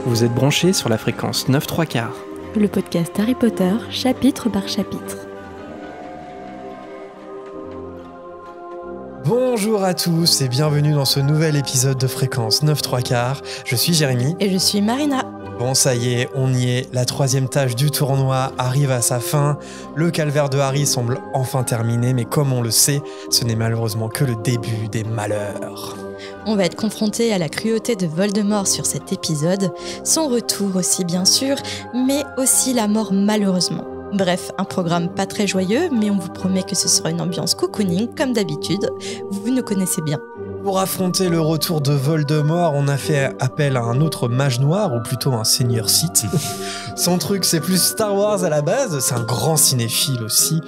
Vous êtes branchés sur la fréquence 9/3/4. Le podcast Harry Potter, chapitre par chapitre. Bonjour à tous et bienvenue dans ce nouvel épisode de Fréquence 9/3/4. Je suis Jérémy. Et je suis Marina. Bon, ça y est, on y est. La troisième tâche du tournoi arrive à sa fin. Le calvaire de Harry semble enfin terminé, mais comme on le sait, ce n'est malheureusement que le début des malheurs. On va être confronté à la cruauté de Voldemort sur cet épisode, son retour aussi bien sûr, mais aussi la mort malheureusement. Bref, un programme pas très joyeux, mais on vous promet que ce sera une ambiance cocooning comme d'habitude. Vous nous connaissez bien. Pour affronter le retour de Voldemort, on a fait appel à un autre mage noir, ou plutôt un seigneur Sith. Son truc, c'est plus Star Wars à la base, c'est un grand cinéphile aussi,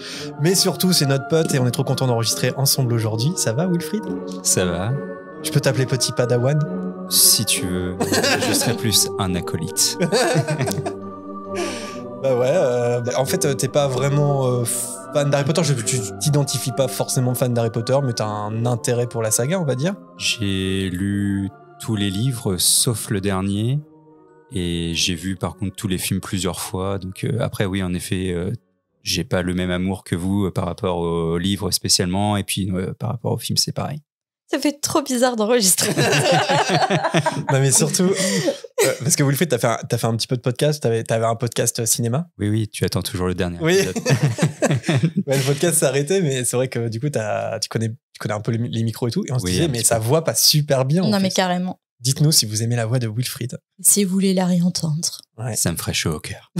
mais surtout c'est notre pote et on est trop content d'enregistrer ensemble aujourd'hui. Ça va, Wilfried ? Ça va. Je peux t'appeler Petit Padawan ? Si tu veux, je serais plus un acolyte. Bah ouais, en fait, t'es pas vraiment fan d'Harry Potter. Tu t'identifies pas forcément fan d'Harry Potter, mais t'as un intérêt pour la saga, on va dire. J'ai lu tous les livres, sauf le dernier. Et j'ai vu par contre tous les films plusieurs fois. Donc après, oui, en effet, j'ai pas le même amour que vous par rapport aux livres spécialement. Et puis par rapport aux films, c'est pareil. Ça fait trop bizarre d'enregistrer. Non mais surtout, parce que Wilfried, t'as fait un petit peu de podcast, t'avais un podcast cinéma. Oui, tu attends toujours le dernier Oui. épisode. Ouais, le podcast s'est arrêté, mais c'est vrai que du coup, tu connais un peu les micros et tout, et on se disait, mais sa voix passe super bien. Non mais carrément. Dites-nous si vous aimez la voix de Wilfried. Si vous voulez la réentendre. Ouais. Ça me ferait chaud au cœur.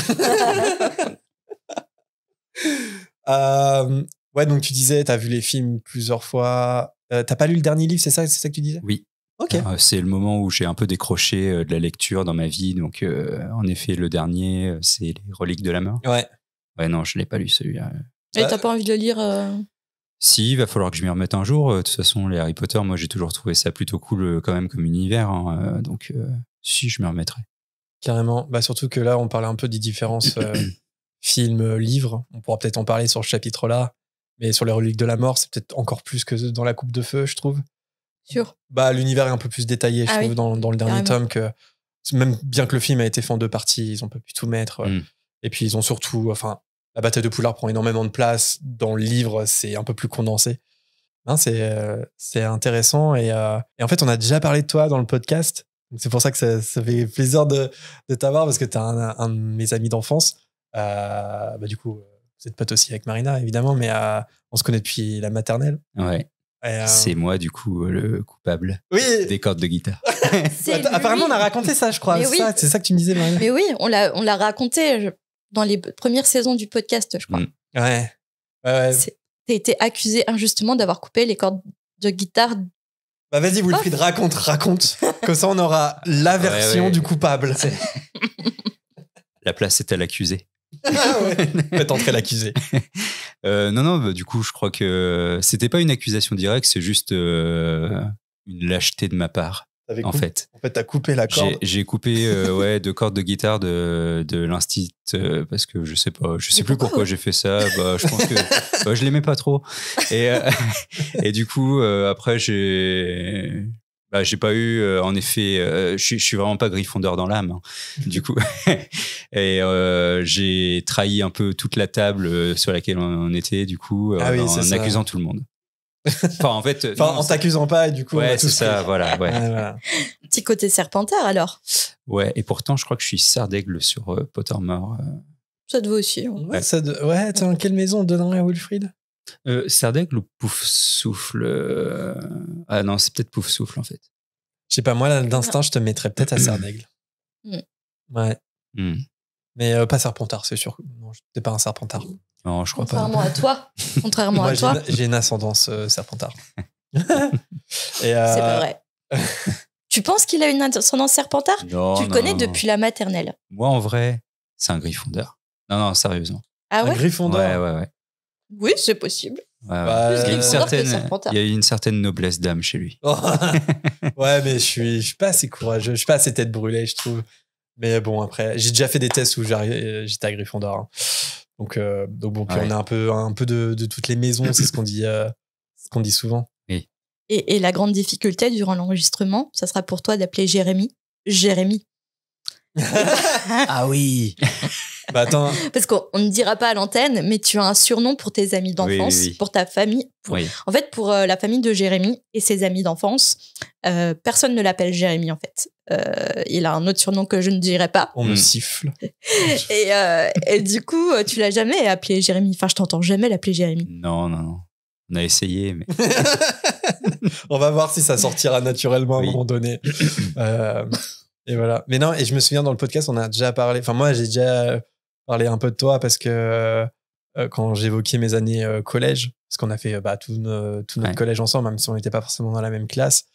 Ouais, donc tu disais, t'as vu les films plusieurs fois. T'as pas lu le dernier livre, c'est ça que tu disais ? Oui. Ok. C'est le moment où j'ai un peu décroché de la lecture dans ma vie. Donc, en effet, le dernier, c'est Les Reliques de la Mort. Ouais. Ouais, non, je l'ai pas lu celui-là. Et t'as pas envie de le lire Si, il va falloir que je m'y remette un jour. De toute façon, les Harry Potter, moi, j'ai toujours trouvé ça plutôt cool quand même comme univers. Hein. Donc, si, je m'y remettrai. Carrément. Bah, surtout que là, on parlait un peu des différences films, livres. On pourra peut-être en parler sur ce chapitre-là. Mais sur les Reliques de la Mort, c'est peut-être encore plus que dans La Coupe de Feu, je trouve. Sûr. Bah, l'univers est un peu plus détaillé, je trouve, oui. dans le dernier Carrément. tome. Que, même bien que le film a été fait en 2 parties, ils ont pas pu tout mettre. Et puis, ils ont surtout... Enfin, la bataille de Poudlard prend énormément de place. Dans le livre, c'est un peu plus condensé. Hein, c'est intéressant. Et en fait, on a déjà parlé de toi dans le podcast. Donc, c'est pour ça que ça fait plaisir de t'avoir, parce que t'es un de mes amis d'enfance. Bah, du coup... Vous êtes pote aussi avec Marina, évidemment, mais on se connaît depuis la maternelle. Ouais. C'est moi, du coup, le coupable des cordes de guitare. Apparemment, on a raconté ça, je crois. C'est ça que tu me disais, Marina. Mais oui, on l'a raconté dans les premières saisons du podcast, je crois. Ouais. T'as été accusé injustement d'avoir coupé les cordes de guitare. Bah vas-y, Wilfried, raconte. Comme ça, on aura la version du coupable. La place est à l'accusé. Faites entrer l'accusé. Non, bah, du coup, je crois que c'était pas une accusation directe, c'est juste une lâcheté de ma part. En fait, t'as coupé la corde. J'ai coupé 2 cordes de guitare de l'instit parce que je sais plus pourquoi j'ai fait ça. Bah, je pense que je l'aimais pas trop. Et du coup, après, j'ai pas eu, en effet, je suis vraiment pas Gryffondor dans l'âme, hein, du coup. Et j'ai trahi un peu toute la table sur laquelle on était, du coup, en accusant tout le monde. Enfin, en fait, en t'accusant pas, et du coup, ouais, c'est ça, voilà. Petit côté Serpentard, alors. Ouais, et pourtant, je crois que je suis Serdaigle sur Pottermore. Ça te vaut aussi. Ouais, t'es dans quelle maison on donnerait à Wilfried ? Serdaigle ou Poufsouffle Ah non, c'est peut-être Poufsouffle, en fait. Je sais pas, moi, d'instinct, je te mettrais peut-être à Serdaigle. Ouais. Mais pas Serpentard, c'est sûr. Non, t'es pas un Serpentard. Non, je crois pas. Contrairement à toi. J'ai une ascendance Serpentard. C'est pas vrai. Tu penses qu'il a une ascendance Serpentard ? Non, tu le connais depuis la maternelle. Moi, en vrai, c'est un Gryffondor. Non, sérieusement. Ah ouais ? Un Gryffondor ? Ouais. Oui, c'est possible. Il y a une certaine noblesse d'âme chez lui. Ouais, mais je suis pas assez courageux. Je suis pas assez tête brûlée, je trouve. Mais bon, après, j'ai déjà fait des tests où j'étais à Gryffondor. Hein. Donc bon, puis on a un peu de toutes les maisons, c'est ce qu'on dit souvent. Oui. Et la grande difficulté durant l'enregistrement, ça sera pour toi d'appeler Jérémy. Ah oui. Bah attends. Parce qu'on ne dira pas à l'antenne, mais tu as un surnom pour tes amis d'enfance, Oui. pour ta famille. Oui. En fait, pour la famille de Jérémy et ses amis d'enfance, personne ne l'appelle Jérémy, en fait. Il a un autre surnom que je ne dirai pas. On me siffle. Et du coup, tu l'as jamais appelé Jérémy. Enfin, je t'entends jamais l'appeler Jérémy. Non. On a essayé, mais... On va voir si ça sortira naturellement à un Oui. moment donné. Et voilà. Mais non, et je me souviens dans le podcast, on a déjà parlé. Enfin, moi, j'ai déjà parlé un peu de toi parce que quand j'évoquais mes années collège, parce qu'on a fait tout notre collège ensemble, même si on n'était pas forcément dans la même classe,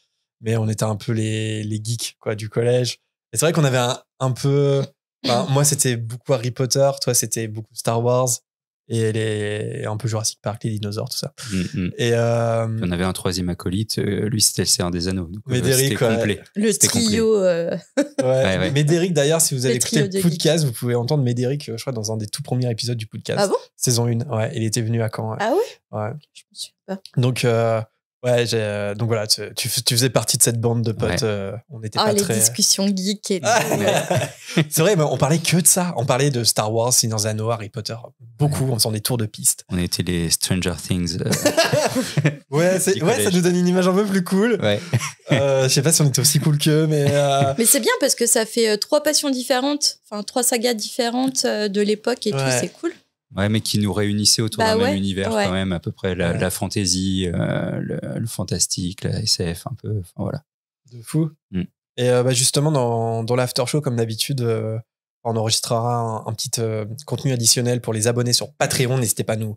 mais on était un peu les geeks quoi, du collège. Et c'est vrai qu'on avait un peu. Moi, c'était beaucoup Harry Potter, toi, c'était beaucoup Star Wars. Et un peu Jurassic Park, les dinosaures, tout ça. Et on avait un troisième acolyte, lui c'était le Seigneur des Anneaux. Donc, Médéric, c'était complet. Le C'était trio. Ouais. Médéric, d'ailleurs, si vous avez Le écouté trio le de podcast, vous pouvez entendre Médéric, je crois, dans un des tout premiers épisodes du podcast. Ah bon? Saison 1. Ouais, il était venu à Caen. Ouais. Ah ouais? Ouais. Je me souviens pas. Donc, donc voilà, tu faisais partie de cette bande de potes. On n'était pas les très. discussions geeks et tout. C'est vrai, mais on parlait que de ça. On parlait de Star Wars, Seigneur des Anneaux, Harry Potter. Beaucoup, en faisant des tours de piste. On était les Stranger Things. Ouais, ça nous donne une image un peu plus cool. Ouais. Je sais pas si on était aussi cool qu'eux, mais. Mais c'est bien parce que ça fait 3 passions différentes, enfin 3 sagas différentes de l'époque et tout, c'est cool. Ouais, mais qui nous réunissaient autour d'un même univers quand même, à peu près la fantasy, le fantastique, la SF, un peu. Enfin, voilà. De fou. Et justement, dans l'after show, comme d'habitude, on enregistrera un petit contenu additionnel pour les abonnés sur Patreon. N'hésitez pas à nous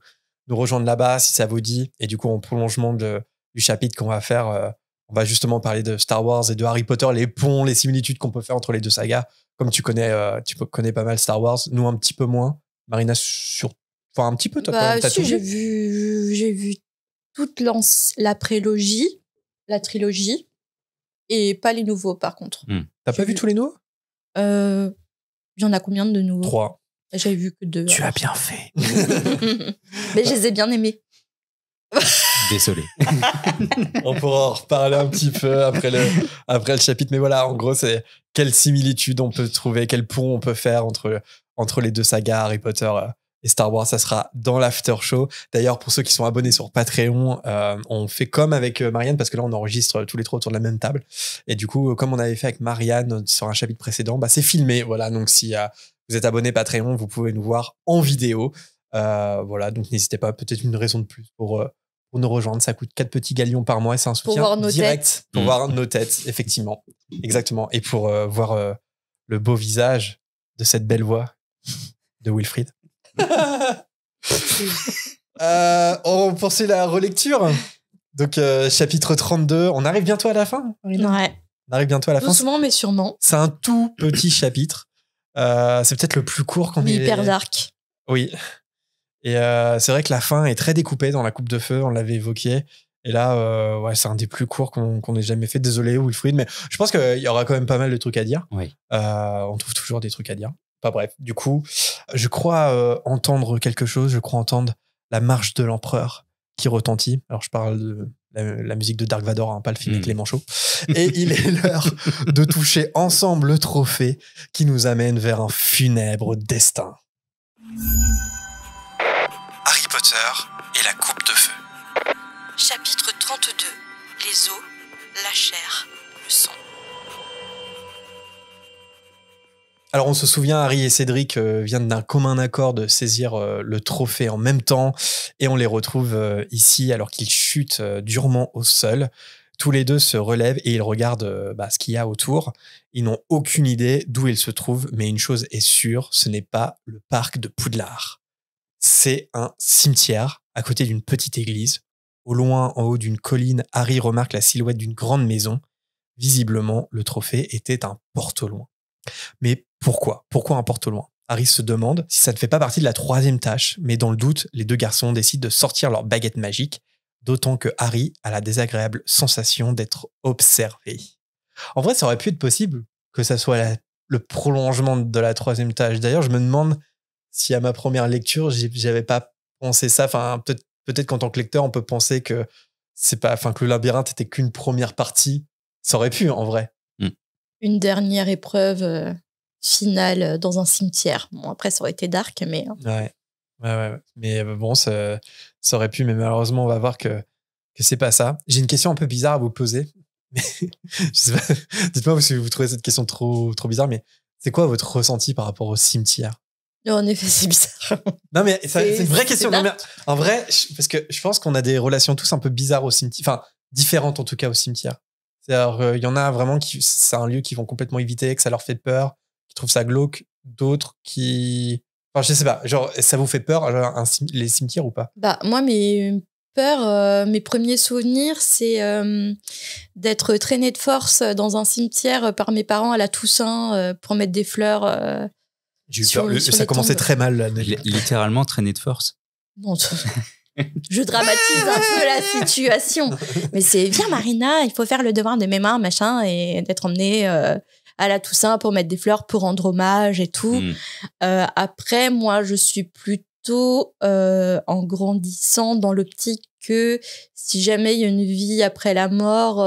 rejoindre là-bas si ça vous dit. Et du coup, en prolongement du chapitre qu'on va faire, on va justement parler de Star Wars et de Harry Potter, les ponts, les similitudes qu'on peut faire entre les deux sagas. Comme tu connais pas mal Star Wars, nous un petit peu moins. Marina, un petit peu, toi, quand même. Si, j'ai vu toute la prélogie, la trilogie, et pas les nouveaux, par contre. T'as pas vu tous les nouveaux? Il y en a combien de nouveaux? 3. J'avais vu que 2. Tu as bien fait. Mais je les ai bien aimés. Désolé. On pourra en reparler un petit peu après le chapitre. Mais voilà, en gros, c'est quelle similitude on peut trouver, quel pont on peut faire entre les deux sagas, Harry Potter et Star Wars. Ça sera dans l'after show. D'ailleurs, pour ceux qui sont abonnés sur Patreon, on fait comme avec Marianne, parce que là, on enregistre tous les trois autour de la même table. Et du coup, comme on avait fait avec Marianne sur un chapitre précédent, c'est filmé. Voilà, donc si vous êtes abonné Patreon, vous pouvez nous voir en vidéo. Voilà, donc n'hésitez pas, peut-être une raison de plus pour nous rejoindre. Ça coûte 4 petits galions par mois et c'est un soutien voir nos direct têtes. pour voir nos têtes, effectivement. Exactement. Et pour voir le beau visage de cette belle voix de Wilfried. On poursuit la relecture. Donc, chapitre 32. On arrive bientôt à la fin, Marina ? Ouais. On arrive bientôt à la fin. Doucement, mais sûrement. C'est un tout petit chapitre. C'est peut-être le plus court qu'on ait. Hyper dark. Oui. Et c'est vrai que la fin est très découpée dans la coupe de feu, on l'avait évoqué. Et là, c'est un des plus courts qu'on ait jamais fait. Désolé, Wilfried, mais je pense qu'il y aura quand même pas mal de trucs à dire. Oui. On trouve toujours des trucs à dire. Enfin bref, du coup, je crois entendre quelque chose. Je crois entendre la marche de l'empereur qui retentit. Alors, je parle de la musique de Dark Vador, hein, pas le film avec les manchots. Et il est l'heure de toucher ensemble le trophée qui nous amène vers un funèbre destin. Harry Potter et la coupe de feu. Chapitre 32. Les os, la chair, le sang. Alors on se souvient, Harry et Cédric viennent d'un commun accord de saisir le trophée en même temps et on les retrouve ici alors qu'ils chutent durement au sol. Tous les deux se relèvent et ils regardent ce qu'il y a autour. Ils n'ont aucune idée d'où ils se trouvent, mais une chose est sûre, ce n'est pas le parc de Poudlard. C'est un cimetière à côté d'une petite église. Au loin, en haut d'une colline, Harry remarque la silhouette d'une grande maison. Visiblement, le trophée était un porte-au-loin. Mais pourquoi un porte-au-loin ? Harry se demande si ça ne fait pas partie de la 3e tâche, mais dans le doute, les deux garçons décident de sortir leur baguette magique, d'autant que Harry a la désagréable sensation d'être observé. En vrai, ça aurait pu être possible que ça soit le prolongement de la 3e tâche. D'ailleurs, je me demande si à ma première lecture, j'avais pas pensé ça. Enfin, peut-être qu'en tant que lecteur, on peut penser que que le labyrinthe était qu'une première partie. Ça aurait pu, en vrai. Une dernière épreuve finale dans un cimetière. Bon, après, ça aurait été dark, mais... Ouais. Mais bon, ça aurait pu, mais malheureusement, on va voir que c'est pas ça. J'ai une question un peu bizarre à vous poser. Je sais pas, dites-moi si vous trouvez cette question trop bizarre, mais c'est quoi votre ressenti par rapport au cimetière? En effet, c'est bizarre. Non, mais c'est une vraie question. Non, mais dark. en vrai, parce que je pense qu'on a des relations tous un peu bizarres au cimetière, enfin, différentes en tout cas au cimetière. C'est-à-dire, il y en a vraiment qui, c'est un lieu qu'ils vont complètement éviter, que ça leur fait peur, qui trouvent ça glauque, d'autres qui. Enfin, je sais pas, genre, ça vous fait peur, genre, les cimetières ou pas? Bah, moi, mes peurs, mes premiers souvenirs, c'est d'être traînée de force dans un cimetière par mes parents à la Toussaint pour mettre des fleurs. J'ai eu peur, ça commençait très mal. Là, littéralement traîné de force. Non, je dramatise un peu la situation. Mais c'est viens Marina, il faut faire le devoir de mes mains, machin, et d'être emmenée à la Toussaint pour mettre des fleurs, pour rendre hommage et tout. Après, moi, je suis plutôt en grandissant dans l'optique que si jamais il y a une vie après la mort,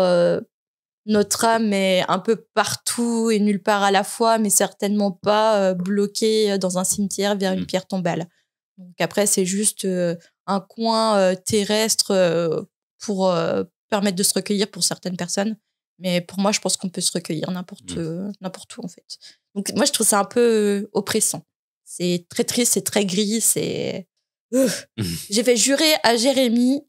notre âme est un peu partout et nulle part à la fois, mais certainement pas bloquée dans un cimetière vers une pierre tombale. Donc après, c'est juste un coin terrestre pour permettre de se recueillir pour certaines personnes. Mais pour moi, je pense qu'on peut se recueillir n'importe où, en fait. Donc moi, je trouve ça un peu oppressant. C'est très triste, c'est très gris, c'est... J'ai fait jurer à Jérémy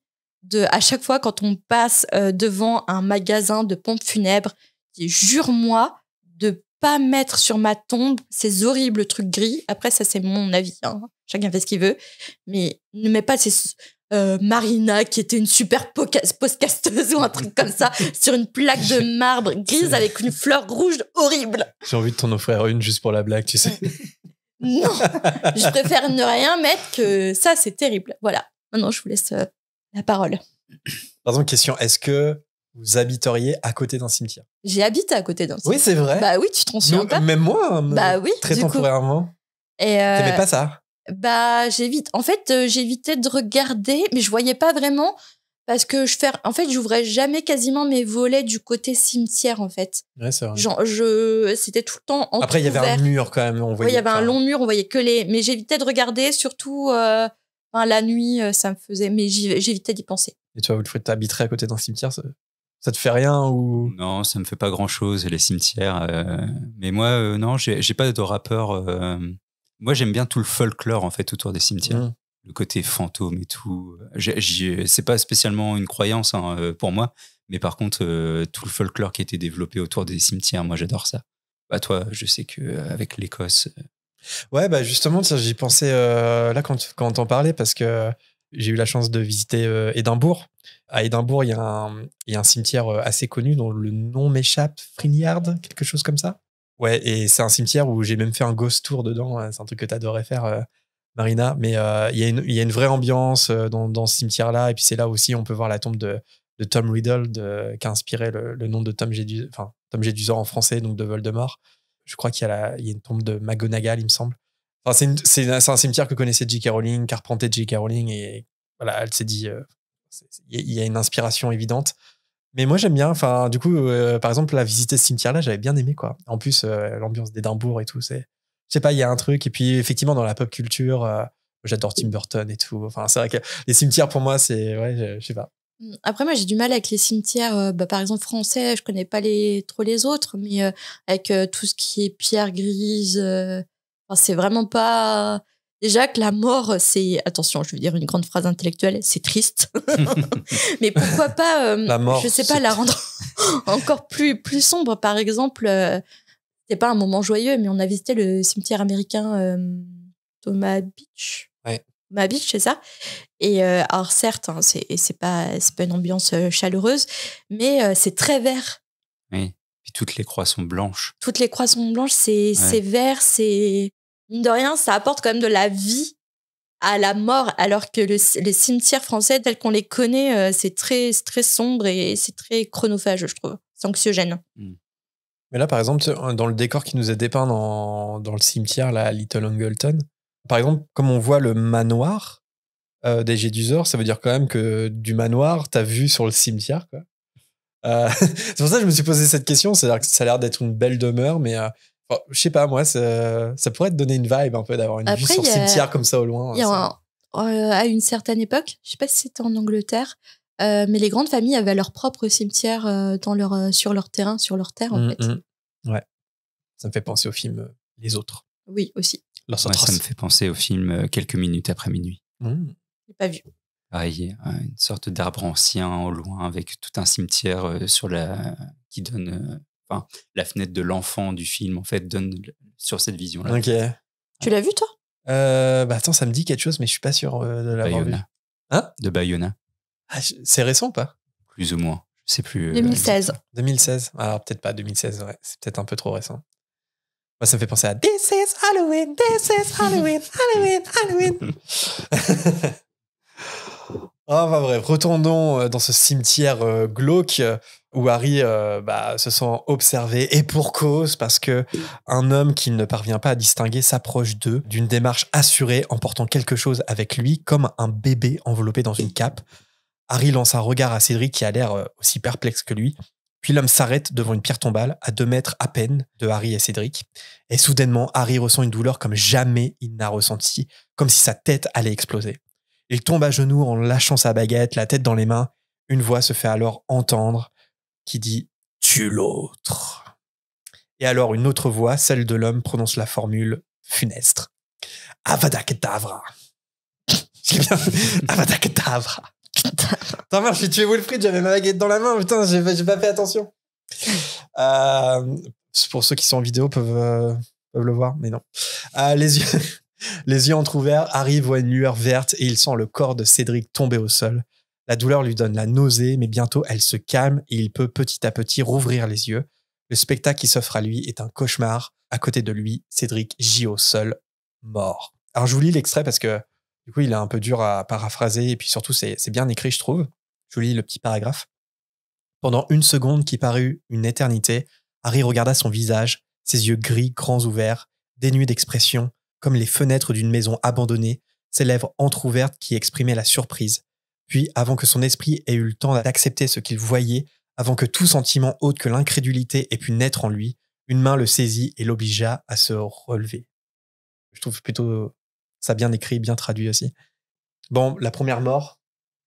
à chaque fois quand on passe devant un magasin de pompes funèbres, jure-moi de pas mettre sur ma tombe ces horribles trucs gris. Après, ça, c'est mon avis. Hein. Chacun fait ce qu'il veut. Mais ne mets pas ces Marina, qui était une super podcasteuse ou un truc comme ça, sur une plaque de marbre grise avec une fleur rouge horrible. J'ai envie de t'en offrir une juste pour la blague, tu sais. Non, je préfère ne rien mettre que ça, c'est terrible. Voilà. Maintenant, je vous laisse la parole. Par exemple, question, est-ce que vous habiteriez à côté d'un cimetière? J'ai habité à côté d'un cimetière. Oui, c'est vrai. Bah oui, tu t'en souviens pas? Même moi, bah oui, très temporairement. Et t'aimais pas ça? Bah, j'évitais de regarder, mais je voyais pas vraiment parce que j'ouvrais jamais quasiment mes volets du côté cimetière, en fait. Ouais, c'est vrai. Genre, c'était tout le temps entrouvert. Après, il y avait un mur quand même, on voyait. Oui, il y avait un long mur, on voyait que mais j'évitais de regarder, surtout la nuit, ça me faisait, mais j'évitais d'y penser. Et toi, Wilfried, t'habiterais à côté d'un cimetière, ça te fait rien ou? Non, ça me fait pas grand-chose, les cimetières. Mais moi, non, j'ai pas de rappeur. Moi, j'aime bien tout le folklore, en fait, autour des cimetières. Le côté fantôme et tout. C'est pas spécialement une croyance pour moi, mais par contre, tout le folklore qui a été développé autour des cimetières, moi, j'adore ça. Bah, toi, je sais qu'avec l'Écosse... Ouais, bah justement, j'y pensais là quand t'en parlais, parce que j'ai eu la chance de visiter Édimbourg. À Édimbourg, il y a un cimetière assez connu dont le nom m'échappe, Frineyard, quelque chose comme ça. Ouais, et c'est un cimetière où j'ai même fait un ghost tour dedans. C'est un truc que t'adorais faire, Marina. Mais il y a une vraie ambiance dans ce cimetière-là. Et puis c'est là aussi on peut voir la tombe de Tom Riddle, qui a inspiré le nom de Tom Jedusor en français, donc de Voldemort. Je crois qu'il y a une tombe de McGonagall, il me semble. Enfin, c'est un cimetière que connaissait J.K. Rowling, qu'arpentait J.K. Rowling, et voilà, elle s'est dit, il y a une inspiration évidente. Mais moi, j'aime bien. Enfin, du coup, par exemple, la visiter ce cimetière-là, j'avais bien aimé, quoi. En plus, l'ambiance d'Édimbourg et tout, je sais pas, il y a un truc. Et puis, effectivement, dans la pop culture, j'adore Tim Burton et tout. Enfin, c'est vrai que les cimetières, pour moi, je sais pas. Après, moi, j'ai du mal avec les cimetières, par exemple, français. Je connais pas trop les autres, mais avec tout ce qui est pierre grise, c'est vraiment pas... Déjà que la mort, c'est... Attention, je veux dire une grande phrase intellectuelle, c'est triste. Mais pourquoi pas, la mort, je sais pas, la rendre encore plus sombre. Par exemple, c'était pas un moment joyeux, mais on a visité le cimetière américain Thomas Beach. Ouais. Thomas Beach, c'est ça. Et alors certes, hein, c'est pas une ambiance chaleureuse, mais c'est très vert. Oui. Puis toutes les croix sont blanches. Toutes les croix sont blanches, c'est vert, c'est... Mine de rien, ça apporte quand même de la vie à la mort, alors que les cimetières français, tels qu'on les connaît, c'est très sombre et c'est très chronophage, je trouve. C'est anxiogène. Mais là, par exemple, dans le décor qui nous est dépeint dans le cimetière, là, à Little Angleton, par exemple, comme on voit le manoir des Jedusor, ça veut dire quand même que du manoir, t'as vu sur le cimetière, quoi. C'est pour ça que je me suis posé cette question. C'est-à-dire que ça a l'air d'être une belle demeure, mais Je sais pas, moi, ça pourrait te donner une vibe un peu d'avoir une vue sur le cimetière comme ça au loin. À une certaine époque, je sais pas si c'était en Angleterre, mais les grandes familles avaient leur propre cimetière sur leur terrain, sur leur terre, en fait. Ouais. Ça me fait penser au film Les Autres. Oui, aussi. Ça me fait penser au film Quelques minutes après minuit. J'ai pas vu. Pareil, une sorte d'arbre ancien au loin avec tout un cimetière qui donne... la fenêtre de l'enfant du film, en fait, donne sur cette vision-là. Ok. Tu l'as vu, toi? Attends, ça me dit quelque chose, mais je suis pas sûr de l'avoir vu. Hein? De Bayona. C'est récent ou pas? Plus ou moins. Je sais plus. 2016. 2016. Alors, peut-être pas 2016, ouais. C'est peut-être un peu trop récent. Moi, ça me fait penser à This is Halloween, this is Halloween, Halloween, Halloween. Enfin bref, retournons dans ce cimetière glauque où Harry se sent observé, et pour cause, parce que un homme qu'il ne parvient pas à distinguer s'approche d'eux d'une démarche assurée en portant quelque chose avec lui, comme un bébé enveloppé dans une cape. Harry lance un regard à Cédric qui a l'air aussi perplexe que lui. Puis l'homme s'arrête devant une pierre tombale à 2 mètres à peine de Harry et Cédric. Et soudainement, Harry ressent une douleur comme jamais il n'a ressenti, comme si sa tête allait exploser. Il tombe à genoux en lâchant sa baguette, la tête dans les mains. Une voix se fait alors entendre qui dit « Tue l'autre ». Et alors une autre voix, celle de l'homme, prononce la formule funeste. « Avada Kedavra ». J'ai bien « Avada Kedavra ». Attends, merde, je suis tué Wilfried, j'avais ma baguette dans la main, putain, j'ai pas fait attention. Pour ceux qui sont en vidéo peuvent le voir, mais non. Les yeux entrouverts, Harry voit une lueur verte et il sent le corps de Cédric tomber au sol. La douleur lui donne la nausée, mais bientôt elle se calme et il peut petit à petit rouvrir les yeux. Le spectacle qui s'offre à lui est un cauchemar. À côté de lui, Cédric gît au sol, mort. Alors je vous lis l'extrait parce que du coup il est un peu dur à paraphraser et puis surtout c'est bien écrit, je trouve. Je vous lis le petit paragraphe. Pendant une seconde qui parut une éternité, Harry regarda son visage, ses yeux gris, grands ouverts, dénués d'expression, comme les fenêtres d'une maison abandonnée, ses lèvres entr'ouvertes qui exprimaient la surprise. Puis, avant que son esprit ait eu le temps d'accepter ce qu'il voyait, avant que tout sentiment autre que l'incrédulité ait pu naître en lui, une main le saisit et l'obligea à se relever. Je trouve plutôt ça bien écrit, bien traduit aussi. Bon, la première mort.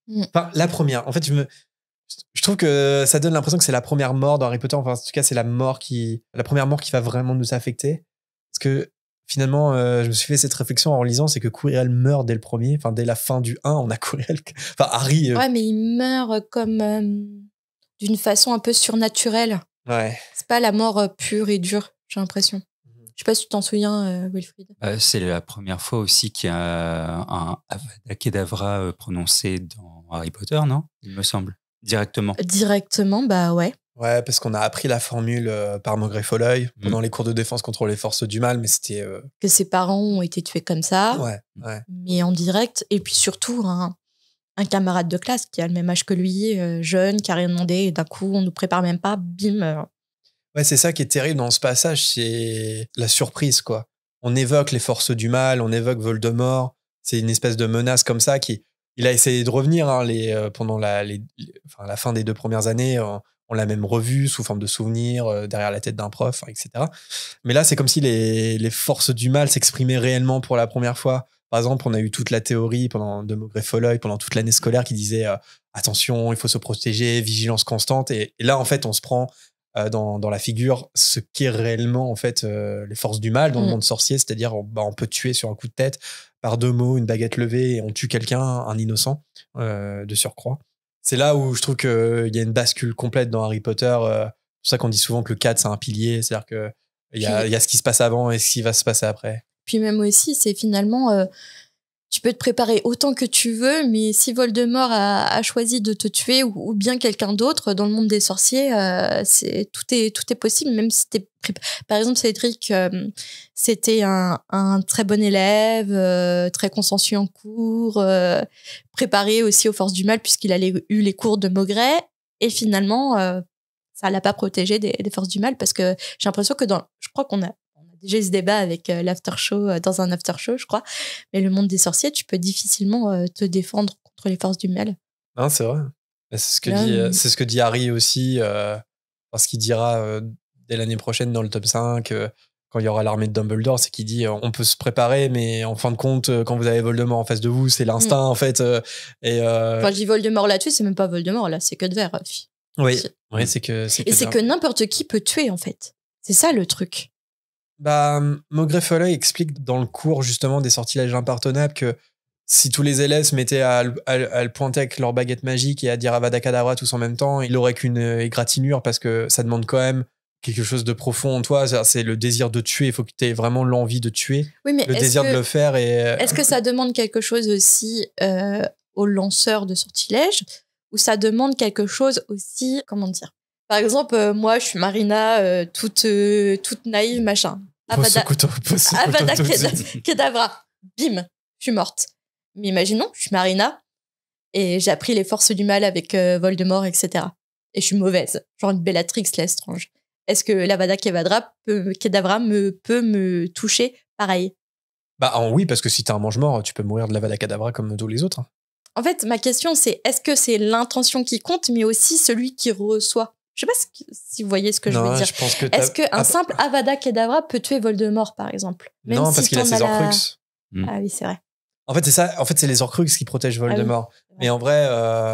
Enfin, la première. En fait, je trouve que ça donne l'impression que c'est la première mort dans Harry Potter. Enfin, en tout cas, c'est la première mort qui va vraiment nous affecter. Parce que finalement, je me suis fait cette réflexion en lisant, c'est que Quirrell meurt dès le premier. Enfin, dès la fin du 1, on a Quirrell. Enfin, Harry. Ouais, mais il meurt comme d'une façon un peu surnaturelle. Ouais. C'est pas la mort pure et dure, j'ai l'impression. Je sais pas si tu t'en souviens, Wilfried. C'est la première fois aussi qu'il y a un Avada Kedavra prononcé dans Harry Potter, non? Il me semble. Directement, bah ouais. Ouais, parce qu'on a appris la formule par Maugrey Folleuil pendant les cours de défense contre les forces du mal, mais c'était... Que ses parents ont été tués comme ça. Ouais. Mais en direct. Et puis surtout, un camarade de classe qui a le même âge que lui, jeune, qui a rien demandé, et d'un coup, on nous prépare même pas, bim. Ouais, c'est ça qui est terrible dans ce passage, c'est la surprise, quoi. On évoque les forces du mal, on évoque Voldemort, c'est une espèce de menace comme ça qui... Il a essayé de revenir pendant la fin des 2 premières années, on l'a même revu sous forme de souvenirs derrière la tête d'un prof, etc. Mais là, c'est comme si les forces du mal s'exprimaient réellement pour la première fois. Par exemple, on a eu toute la théorie de Maugrey Folleuil pendant toute l'année scolaire qui disait attention, il faut se protéger, vigilance constante. Et là, en fait, on se prend dans la figure ce qu'est réellement en fait les forces du mal dans le monde sorcier, c'est-à-dire on peut tuer sur un coup de tête par 2 mots, une baguette levée, et on tue quelqu'un, un innocent de surcroît. C'est là où je trouve qu'il y a une bascule complète dans Harry Potter. C'est pour ça qu'on dit souvent que le 4 c'est un pilier, c'est-à-dire qu'il y a ce qui se passe avant et ce qui va se passer après. Puis même aussi, c'est finalement... tu peux te préparer autant que tu veux, mais si Voldemort a choisi de te tuer ou bien quelqu'un d'autre dans le monde des sorciers, tout est possible, même si t'es par exemple Cédric, c'était un très bon élève, très consciencieux en cours, préparé aussi aux forces du mal puisqu'il a eu les cours de Maugrey, et finalement ça l'a pas protégé des forces du mal, parce que j'ai l'impression que je crois qu'on a déjà eu ce débat avec l'after show, dans un after show, je crois. Mais le monde des sorciers, tu peux difficilement te défendre contre les forces du mal. Non, c'est vrai. C'est ce que dit Harry aussi, parce qu'il dira dès l'année prochaine dans le top 5, quand il y aura l'armée de Dumbledore, c'est qu'il dit on peut se préparer, mais en fin de compte, quand vous avez Voldemort en face de vous, c'est l'instinct en fait. Quand je dis Voldemort là-dessus, c'est même pas Voldemort là, c'est que de verre. Oui, c'est que. Et c'est que n'importe qui peut tuer en fait. C'est ça le truc. Bah, Maugrey Foley explique dans le cours justement des sortilèges impardonnables que si tous les élèves se mettaient à le pointer avec leur baguette magique et à dire Avada Kedavra tous en même temps, il aurait qu'une égratignure parce que ça demande quand même quelque chose de profond en toi. C'est le désir de tuer. Il faut que tu aies vraiment l'envie de tuer. Oui, mais le désir de le faire. Est-ce que ça demande quelque chose aussi aux lanceurs de sortilèges ou ça demande quelque chose aussi, comment dire? Par exemple, moi, je suis Marina, toute naïve, machin. Avada Kedavra. Bim, je suis morte. Mais imaginons, je suis Marina et j'ai appris les forces du mal avec Voldemort, etc. Et je suis mauvaise, genre une Bellatrix Lestrange. Est-ce que l'Avada Kedavra peut me toucher pareil? Bah oui, parce que si t'as un mange-mort, tu peux mourir de l'Avada Kedavra comme tous les autres. En fait, ma question, c'est est-ce que c'est l'intention qui compte, mais aussi celui qui reçoit? Je sais pas si vous voyez ce que je veux dire. Je pense que est-ce qu'un simple Avada Kedavra peut tuer Voldemort, par exemple? Même non, si parce qu'il a ses Horcruxes. Ah oui, c'est vrai. En fait, c'est ça. En fait, c'est les Horcruxes qui protègent Voldemort. Ah oui. Mais en vrai,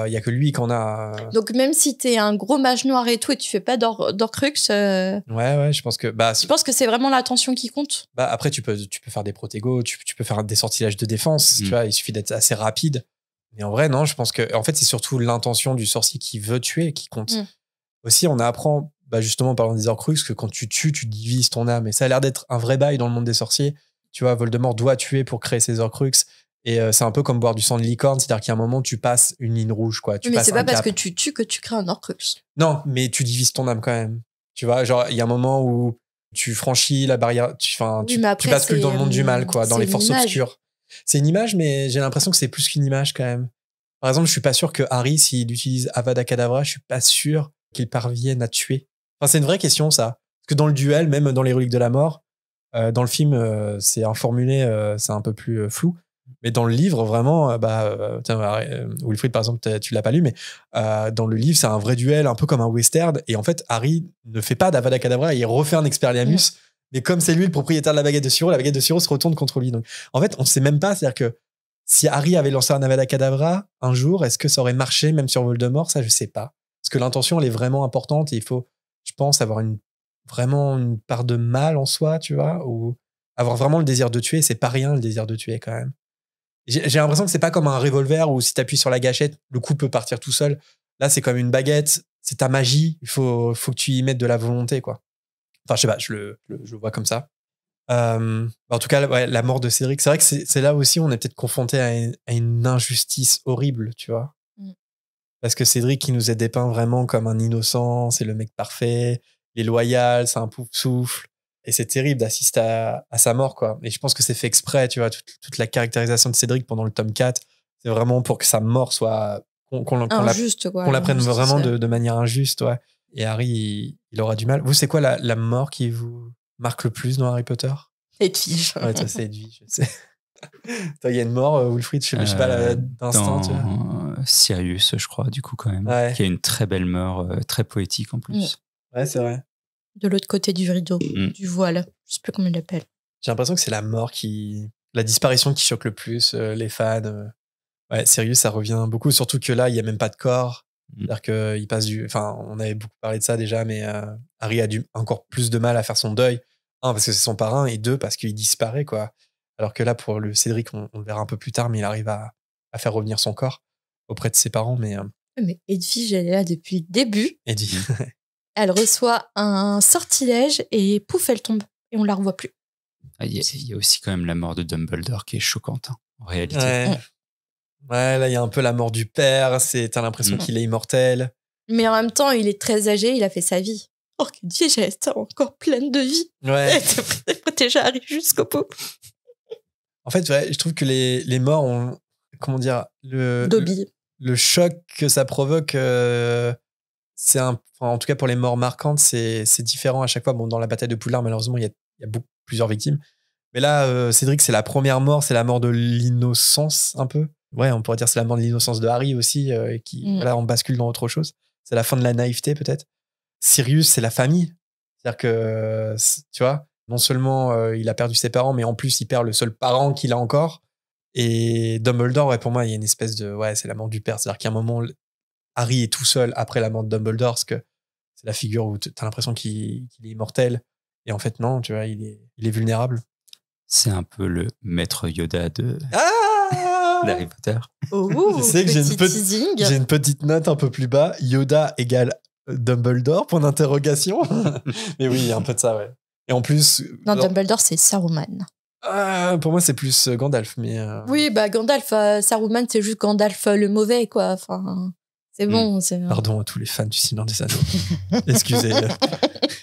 il y a que lui qu'on a. Donc même si t'es un gros mage noir et tout et tu fais pas d'Horcrux. Ouais, je pense que. Je pense que c'est vraiment l'attention qui compte. Bah après, tu peux faire des protégos, tu peux faire des sortilèges de défense. Tu vois, il suffit d'être assez rapide. Mais en vrai, non, je pense que. En fait, c'est surtout l'intention du sorcier qui veut tuer qui compte. Aussi, on apprend, justement, en parlant des Horcruxes, que quand tu tues, tu divises ton âme. Et ça a l'air d'être un vrai bail dans le monde des sorciers. Tu vois, Voldemort doit tuer pour créer ses Horcruxes. Et c'est un peu comme boire du sang de licorne, c'est-à-dire qu'il y a un moment, tu passes une ligne rouge, quoi. Mais c'est pas parce que tu tues que tu crées un Horcrux. Non, mais tu divises ton âme quand même. Tu vois, genre, il y a un moment où tu franchis la barrière, tu bascules dans le monde du mal, quoi, dans les forces obscures. C'est une image, mais j'ai l'impression que c'est plus qu'une image quand même. Par exemple, je suis pas sûr que Harry, s'il utilise Avada Kedavra, je suis pas sûr qu'il parvienne à tuer. Enfin, c'est une vraie question, ça. Parce que dans le duel, même dans les reliques de la mort, dans le film, c'est informulé, c'est un peu plus flou. Mais dans le livre, vraiment, Wilfried, par exemple, tu l'as pas lu, mais dans le livre, c'est un vrai duel, un peu comme un western. Et en fait, Harry ne fait pas d'Avada Kedavra, il refait un Expelliarmus. Mais comme c'est lui le propriétaire de la baguette de Suro, la baguette de Suro se retourne contre lui. Donc, en fait, on sait même pas. C'est-à-dire que si Harry avait lancé un Avada Kedavra un jour, est-ce que ça aurait marché, même sur Voldemort? Ça, je sais pas. Parce que l'intention, elle est vraiment importante et il faut, je pense, avoir vraiment une part de mal en soi, tu vois, ou avoir vraiment le désir de tuer. C'est pas rien, le désir de tuer, quand même. J'ai l'impression que c'est pas comme un revolver où si t'appuies sur la gâchette, le coup peut partir tout seul. Là, c'est comme une baguette, c'est ta magie. Il faut que tu y mettes de la volonté, quoi. Enfin, je sais pas, je le vois comme ça. En tout cas, la mort de Cédric, c'est vrai que c'est là aussi on est peut-être confronté à une injustice horrible, tu vois. Parce que Cédric, il nous est dépeint vraiment comme un innocent, c'est le mec parfait, il est loyal, c'est un pouf souffle. Et c'est terrible d'assister à sa mort, quoi. Et je pense que c'est fait exprès, tu vois, toute la caractérisation de Cédric pendant le tome 4, c'est vraiment pour que sa mort soit... qu'on la prenne vraiment de manière injuste, ouais. Et Harry, il aura du mal. Vous, c'est quoi la mort qui vous marque le plus dans Harry Potter? Edwige. Ouais, toi, c'est Edwige, je sais. Toi, il y a une mort, Wilfried, je sais pas, d'instant, tu vois. Sirius, je crois, du coup, quand même. Ouais. Qui a une très belle mort, très poétique en plus. Ouais, c'est vrai. De l'autre côté du rideau, du voile. Je sais plus comment il l'appelle. J'ai l'impression que c'est la mort la disparition qui choque le plus les fans. Ouais, Sirius, ça revient beaucoup, surtout que là, il y a même pas de corps. C'est-à-dire qu'il passe enfin, on avait beaucoup parlé de ça déjà, mais Harry a encore plus de mal à faire son deuil. Un, parce que c'est son parrain, et deux, parce qu'il disparaît, quoi. Alors que là, pour le Cédric, on le verra un peu plus tard, mais il arrive à faire revenir son corps auprès de ses parents. Mais Edwige, elle est là depuis le début. Edwige. Elle reçoit un sortilège et pouf, elle tombe. Et on la revoit plus. Il y a aussi quand même la mort de Dumbledore qui est choquante, en réalité. Ouais, là, il y a un peu la mort du père. T'as l'impression qu'il est immortel. Mais en même temps, il est très âgé, il a fait sa vie. Oh, qu'Edwige, elle était encore pleine de vie. Ouais. Elle protégeait Harry jusqu'au bout. En fait, ouais, je trouve que les morts ont... Comment dire le choc que ça provoque... en tout cas, pour les morts marquantes, c'est différent à chaque fois. Bon, dans la bataille de Poudlard, malheureusement, il y a plusieurs victimes. Mais là, Cédric, c'est la première mort, c'est la mort de l'innocence, un peu. Ouais, on pourrait dire c'est la mort de l'innocence de Harry aussi, voilà, on bascule dans autre chose. C'est la fin de la naïveté, peut-être. Sirius, c'est la famille. C'est-à-dire que, tu vois, Non seulement il a perdu ses parents, mais en plus il perd le seul parent qu'il a encore. Et Dumbledore, ouais, pour moi, il y a une espèce de... Ouais, c'est la mort du père. C'est-à-dire qu'à un moment, Harry est tout seul après la mort de Dumbledore, parce que c'est la figure où t'as l'impression qu'il est immortel. Et en fait, non, tu vois, il est vulnérable. C'est un peu le maître Yoda d'Harry Potter. Oh, je sais que j'ai une petite note un peu plus bas. Yoda égale Dumbledore, point d'interrogation. Mais oui, il y a un peu de ça, ouais. Et en plus... Non, Dumbledore, c'est Saruman. Pour moi, c'est plus Gandalf, mais... Oui, bah Gandalf, Saruman, c'est juste Gandalf le mauvais, quoi. Enfin, c'est bon. Pardon à tous les fans du Seigneur des Anneaux.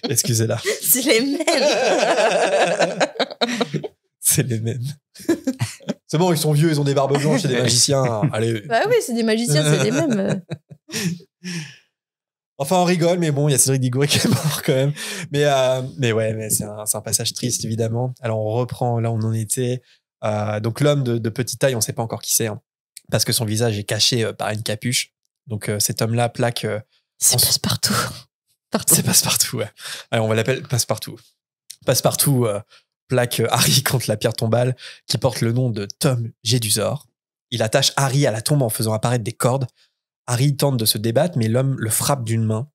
Excusez-la. C'est les mêmes. C'est les mêmes. C'est bon, ils sont vieux, ils ont des barbes blanches, c'est des magiciens. Allez. Bah oui, c'est des magiciens, c'est les mêmes. Enfin, on rigole, mais bon, il y a Cédric Diggory qui est mort quand même. Mais ouais, mais c'est un passage triste, évidemment. Alors, on reprend là où on en était. Donc, l'homme de petite taille, on ne sait pas encore qui c'est, hein, parce que son visage est caché par une capuche. Donc, cet homme-là plaque... c'est Passepartout. C'est Passepartout, ouais. Alors, on va l'appeler Passepartout. Passepartout plaque Harry contre la pierre tombale qui porte le nom de Tom Jedusor. Il attache Harry à la tombe en faisant apparaître des cordes. Harry tente de se débattre, mais l'homme le frappe d'une main.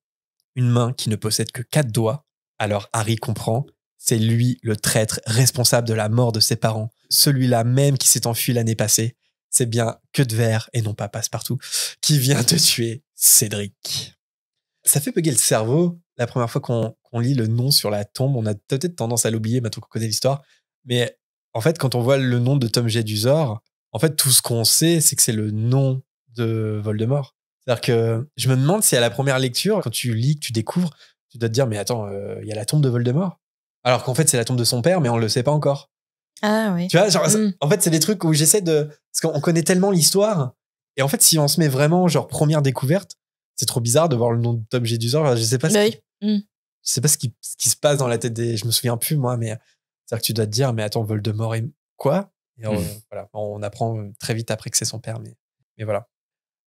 Une main qui ne possède que 4 doigts. Alors Harry comprend, c'est lui le traître responsable de la mort de ses parents. Celui-là même qui s'est enfui l'année passée. C'est bien Queue de Verre, et non pas Passepartout, qui vient de tuer Cédric. Ça fait bugger le cerveau la première fois qu'on lit le nom sur la tombe. On a peut-être tendance à l'oublier maintenant qu'on connaît l'histoire. Mais en fait, quand on voit le nom de Tom Jedusor, en fait, tout ce qu'on sait, c'est que c'est le nom de Voldemort. C'est-à-dire que je me demande si à la première lecture, quand tu lis, que tu découvres, tu dois te dire, mais attends, il y a la tombe de Voldemort. Alors qu'en fait, c'est la tombe de son père, mais on ne le sait pas encore. Ah oui. Tu vois, genre, en fait, c'est des trucs où j'essaie de... Parce qu'on connaît tellement l'histoire. Et en fait, si on se met vraiment, genre, première découverte, c'est trop bizarre de voir le nom de Tom Jedusor. Je sais pas je sais pas ce qui se passe dans la tête des... Je me souviens plus, moi, mais c'est-à-dire que tu dois te dire, mais attends, Voldemort est... Quoi? Et voilà, on apprend très vite après que c'est son père, mais voilà.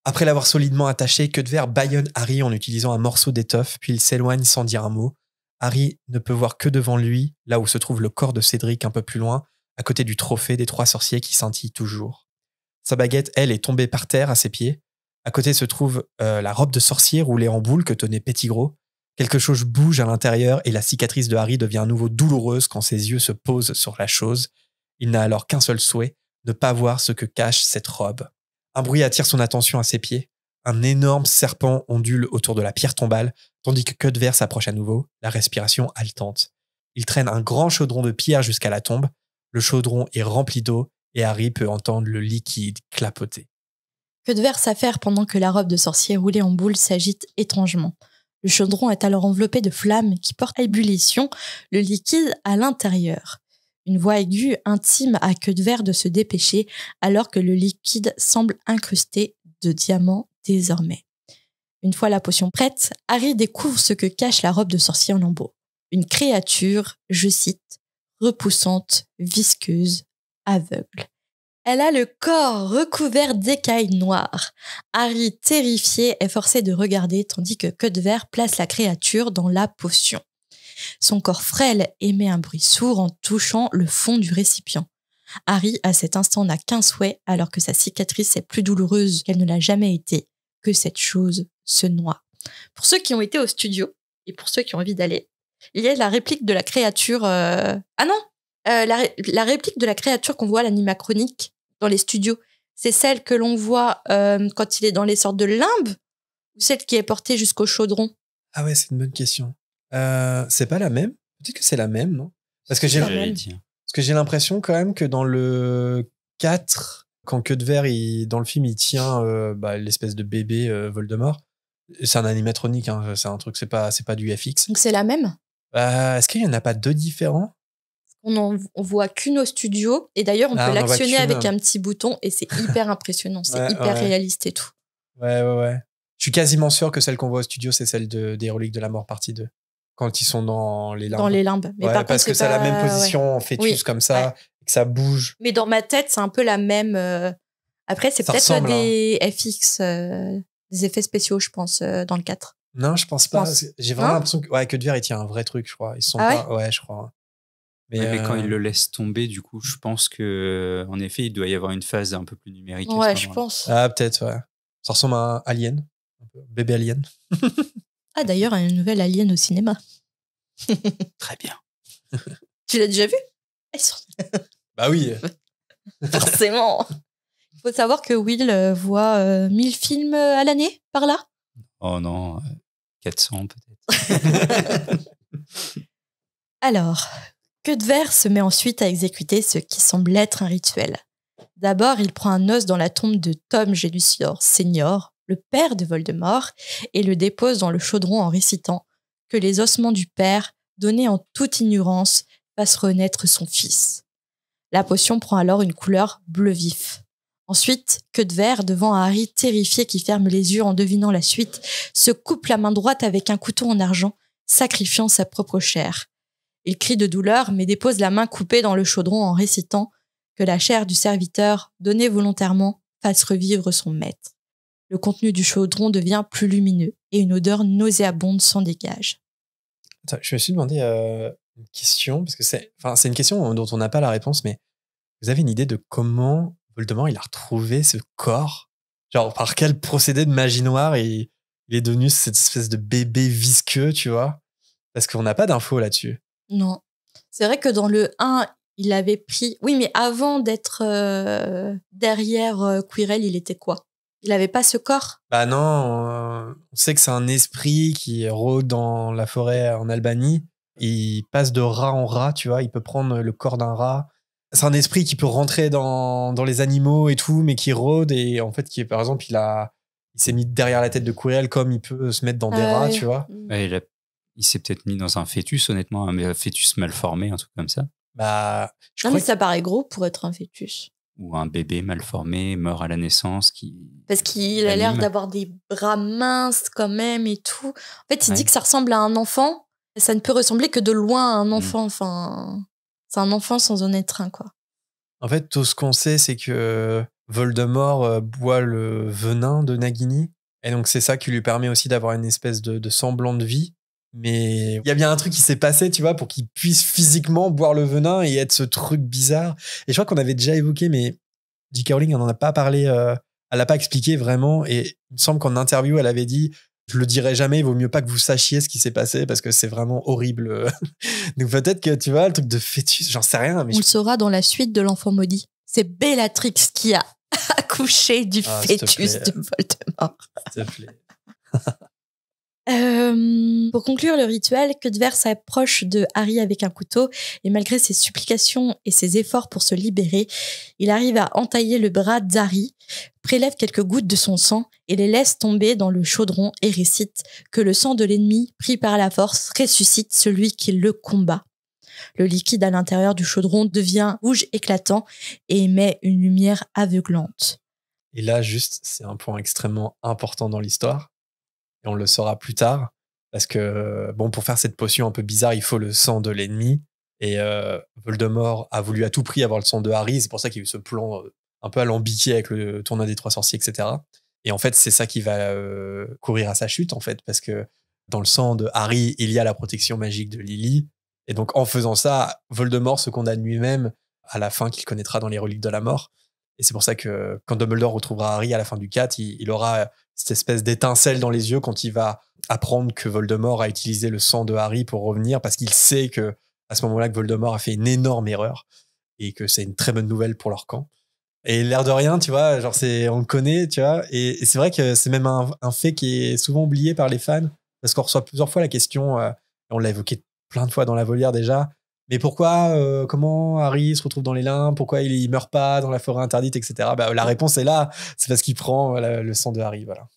Après l'avoir solidement attaché, Queue de Verre bâillonne Harry en utilisant un morceau d'étoffe, puis il s'éloigne sans dire un mot. Harry ne peut voir que devant lui, là où se trouve le corps de Cédric un peu plus loin, à côté du trophée des 3 sorciers qui scintille toujours. Sa baguette, elle, est tombée par terre à ses pieds. À côté se trouve la robe de sorcier roulée en boule que tenait Pettigrew. Quelque chose bouge à l'intérieur et la cicatrice de Harry devient à nouveau douloureuse quand ses yeux se posent sur la chose. Il n'a alors qu'un seul souhait, ne pas voir ce que cache cette robe. Un bruit attire son attention à ses pieds. Un énorme serpent ondule autour de la pierre tombale, tandis que Queue de Verre s'approche à nouveau, la respiration haletante. Il traîne un grand chaudron de pierre jusqu'à la tombe. Le chaudron est rempli d'eau et Harry peut entendre le liquide clapoter. Queue de Verre s'affaire pendant que la robe de sorcier roulée en boule s'agite étrangement. Le chaudron est alors enveloppé de flammes qui portent à ébullition le liquide à l'intérieur. Une voix aiguë intime à Queue de Verre de se dépêcher alors que le liquide semble incrusté de diamants désormais. Une fois la potion prête, Harry découvre ce que cache la robe de sorcier en lambeaux. Une créature, je cite, repoussante, visqueuse, aveugle. Elle a le corps recouvert d'écailles noires. Harry, terrifié, est forcé de regarder tandis que Queue de Verre place la créature dans la potion. Son corps frêle émet un bruit sourd en touchant le fond du récipient. Harry, à cet instant, n'a qu'un souhait, alors que sa cicatrice est plus douloureuse qu'elle ne l'a jamais été, que cette chose se noie. Pour ceux qui ont été au studio, et pour ceux qui ont envie d'aller, il y a la réplique de la créature... la réplique de la créature qu'on voit à l'animachronique dans les studios, c'est celle que l'on voit quand il est dans les sortes de limbes ou celle qui est portée jusqu'au chaudron? Ah ouais, c'est une bonne question. C'est pas la même? Peut-être que c'est la même, non? Parce que j'ai l'impression quand même que dans le 4, quand Queue de Verre, dans le film, il tient l'espèce de bébé Voldemort, c'est un animatronique, hein, c'est un truc, c'est pas du FX. Donc c'est la même? Est-ce qu'il y en a pas 2 différents? On voit qu'une au studio, et d'ailleurs on peut l'actionner avec un petit bouton et c'est hyper impressionnant, c'est hyper réaliste et tout. Ouais. Je suis quasiment sûr que celle qu'on voit au studio, c'est celle des Reliques de la Mort partie 2. Quand ils sont dans les limbes. Dans les limbes. Mais par parce contre, que c'est la même position en fœtus comme ça, et que ça bouge. Mais dans ma tête, c'est un peu la même... Après, c'est peut-être ressemble, des FX, des effets spéciaux, je pense, dans le 4. Non, je pense pas. J'ai vraiment l'impression que Queue de Verre, il tient un vrai truc, je crois. Ils sont pas... Ouais, je crois. Mais quand il le laisse tomber, du coup, je pense que en effet, il doit y avoir une phase un peu plus numérique. Ouais, je pense. Ah, peut-être, ouais. Ça ressemble à un Alien. Un peu bébé Alien. Ah, d'ailleurs, il y a une nouvelle Alien au cinéma. Très bien. Tu l'as déjà vu? Bah oui. Forcément. Il faut savoir que Will voit 1000 films à l'année, par là. Oh non, 400 peut-être. Alors, Cuthbert se met ensuite à exécuter ce qui semble être un rituel. D'abord, il prend un os dans la tombe de Tom Gélusior Senior, le père de Voldemort, et le dépose dans le chaudron en récitant que les ossements du père, donnés en toute ignorance, fassent renaître son fils. La potion prend alors une couleur bleu vif. Ensuite, Cuthbert, devant un Harry terrifié qui ferme les yeux en devinant la suite, se coupe la main droite avec un couteau en argent, sacrifiant sa propre chair. Il crie de douleur, mais dépose la main coupée dans le chaudron en récitant que la chair du serviteur, donnée volontairement, fasse revivre son maître. Le contenu du chaudron devient plus lumineux et une odeur nauséabonde s'en dégage. Attends, je me suis demandé une question, parce que c'est une question dont on n'a pas la réponse, mais vous avez une idée de comment Voldemort il a retrouvé ce corps? Genre, par quel procédé de magie noire il est devenu cette espèce de bébé visqueux, tu vois? Parce qu'on n'a pas d'infos là-dessus. Non. C'est vrai que dans le 1, il avait pris... Oui, mais avant d'être derrière Quirrell, il était quoi? Il avait pas ce corps? Bah non, on sait que c'est un esprit qui rôde dans la forêt en Albanie. Il passe de rat en rat, tu vois. Il peut prendre le corps d'un rat. C'est un esprit qui peut rentrer dans les animaux et tout, mais qui rôde et en fait, par exemple, il s'est mis derrière la tête de Quirrell comme il peut se mettre dans des rats, tu vois. Ouais, il s'est peut-être mis dans un fœtus, honnêtement, un fœtus mal formé, un truc comme ça. Bah, non, mais ça paraît gros pour être un fœtus. Ou un bébé mal formé, meurt à la naissance, Parce qu'il a l'air d'avoir des bras minces quand même et tout. En fait, il dit que ça ressemble à un enfant. Ça ne peut ressembler que de loin à un enfant. Enfin, c'est un enfant sans en être un, quoi. En fait, tout ce qu'on sait, c'est que Voldemort boit le venin de Nagini. Et donc, c'est ça qui lui permet aussi d'avoir une espèce de semblant de vie. Mais il y a bien un truc qui s'est passé, tu vois, pour qu'il puisse physiquement boire le venin et être ce truc bizarre. Et je crois qu'on avait déjà évoqué, mais J.K. Rowling, on n'en a pas parlé, elle n'a pas expliqué vraiment. Et il me semble qu'en interview, elle avait dit « Je le dirai jamais, il vaut mieux pas que vous sachiez ce qui s'est passé parce que c'est vraiment horrible. » Donc peut-être que, tu vois, le truc de fœtus, j'en sais rien. Mais on le saura dans la suite de l'Enfant maudit. C'est Bellatrix qui a accouché du fœtus de Voldemort. S'il te plaît. Pour conclure le rituel, Cuthbert s'approche de Harry avec un couteau et malgré ses supplications et ses efforts pour se libérer, il arrive à entailler le bras d'Harry, prélève quelques gouttes de son sang et les laisse tomber dans le chaudron et récite que le sang de l'ennemi, pris par la force, ressuscite celui qui le combat. Le liquide à l'intérieur du chaudron devient rouge éclatant et émet une lumière aveuglante. Et là, juste, c'est un point extrêmement important dans l'histoire. Et on le saura plus tard. Parce que, bon, pour faire cette potion un peu bizarre, il faut le sang de l'ennemi. Et Voldemort a voulu à tout prix avoir le sang de Harry. C'est pour ça qu'il y a eu ce plan un peu alambiqué avec le tournoi des 3 sorciers, etc. Et en fait, c'est ça qui va courir à sa chute, en fait. Parce que dans le sang de Harry, il y a la protection magique de Lily. Et donc, en faisant ça, Voldemort se condamne lui-même à la fin qu'il connaîtra dans les reliques de la mort. Et c'est pour ça que quand Dumbledore retrouvera Harry à la fin du 4, il aura cette espèce d'étincelle dans les yeux quand il va apprendre que Voldemort a utilisé le sang de Harry pour revenir, parce qu'il sait que à ce moment-là que Voldemort a fait une énorme erreur et que c'est une très bonne nouvelle pour leur camp. Et l'air de rien, tu vois, genre on le connaît, tu vois, et c'est vrai que c'est même un fait qui est souvent oublié par les fans, parce qu'on reçoit plusieurs fois la question, on l'a évoqué plein de fois dans la volière déjà, mais pourquoi, comment Harry se retrouve dans les limbes, pourquoi il meurt pas dans la forêt interdite, etc. Bah, la réponse est là, c'est parce qu'il prend le sang de Harry, voilà.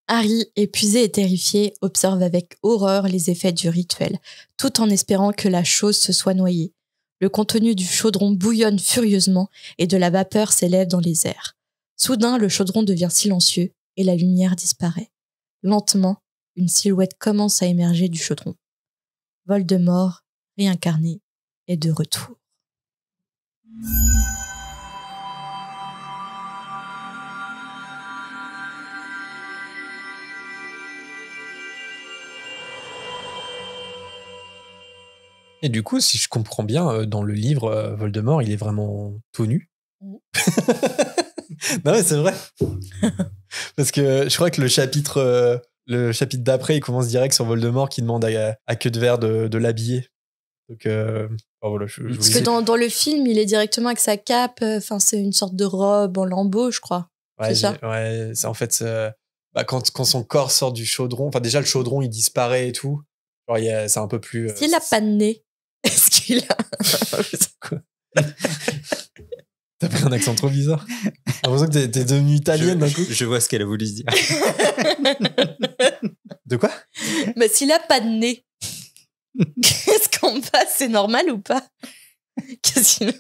Harry, épuisé et terrifié, observe avec horreur les effets du rituel, tout en espérant que la chose se soit noyée. Le contenu du chaudron bouillonne furieusement et de la vapeur s'élève dans les airs. Soudain, le chaudron devient silencieux et la lumière disparaît. Lentement, une silhouette commence à émerger du chaudron. Voldemort, réincarné, est de retour. Et du coup, si je comprends bien, dans le livre, Voldemort, il est vraiment tout nu. Non, mais c'est vrai. Parce que je crois que le chapitre d'après, il commence direct sur Voldemort qui demande à Queue de Verre de l'habiller. Donc, voilà, parce que dans le film, il est directement avec sa cape. Enfin, c'est une sorte de robe en lambeaux, je crois. Ouais, c'est ça. Ouais, c'est en fait quand son corps sort du chaudron. Enfin, déjà le chaudron il disparaît et tout. Genre, c'est un peu plus. S'il a pas de nez, est-ce qu'il a T'as pris un accent trop bizarre. J'ai l'impression que t'es devenue italienne d'un coup. Je vois ce qu'elle a voulu se dire. De quoi? Bah, s'il a pas de nez, qu'est-ce qu'on passe? C'est normal ou pas? Sinon...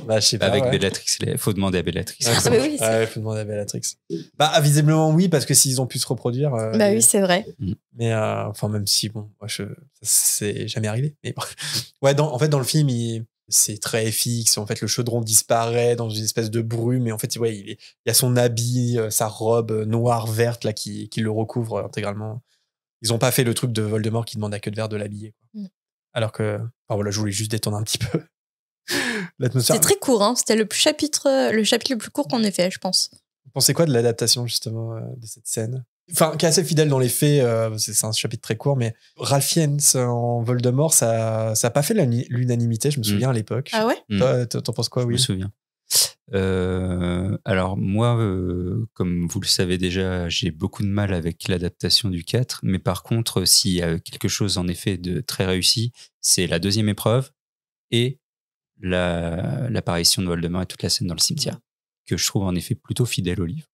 Bah, je sais pas. Avec Bellatrix, il faut demander à Bellatrix. mais oui, faut demander à Bellatrix. Bah, visiblement, oui, parce que s'ils ont pu se reproduire. Bah oui, c'est vrai. Mais, enfin, même si, bon, moi, c'est jamais arrivé. Mais ouais, en fait, dans le film, c'est très FX. En fait, le chaudron disparaît dans une espèce de brume. Et en fait, ouais, il y a son habit, sa robe noire, verte, là, qui le recouvre intégralement. Ils ont pas fait le truc de Voldemort qui demande à Queue de Verre de l'habiller. Alors que, enfin, voilà, je voulais juste détendre un petit peu l'atmosphère. C'est très court, hein. C'était le chapitre le plus court qu'on ait fait, je pense. Vous pensez quoi de l'adaptation, justement, de cette scène? Enfin, qui est assez fidèle dans les faits. C'est un chapitre très court, mais Ralph Fiennes en Voldemort, ça a pas fait l'unanimité, je me souviens à l'époque. Ah ouais? Toi, t'en penses quoi? Oui. Je me souviens. Alors moi, comme vous le savez déjà, j'ai beaucoup de mal avec l'adaptation du 4, mais par contre, s'il y a quelque chose en effet de très réussi, c'est la deuxième épreuve et l'apparition de Voldemort et toute la scène dans le cimetière, que je trouve en effet plutôt fidèle au livre.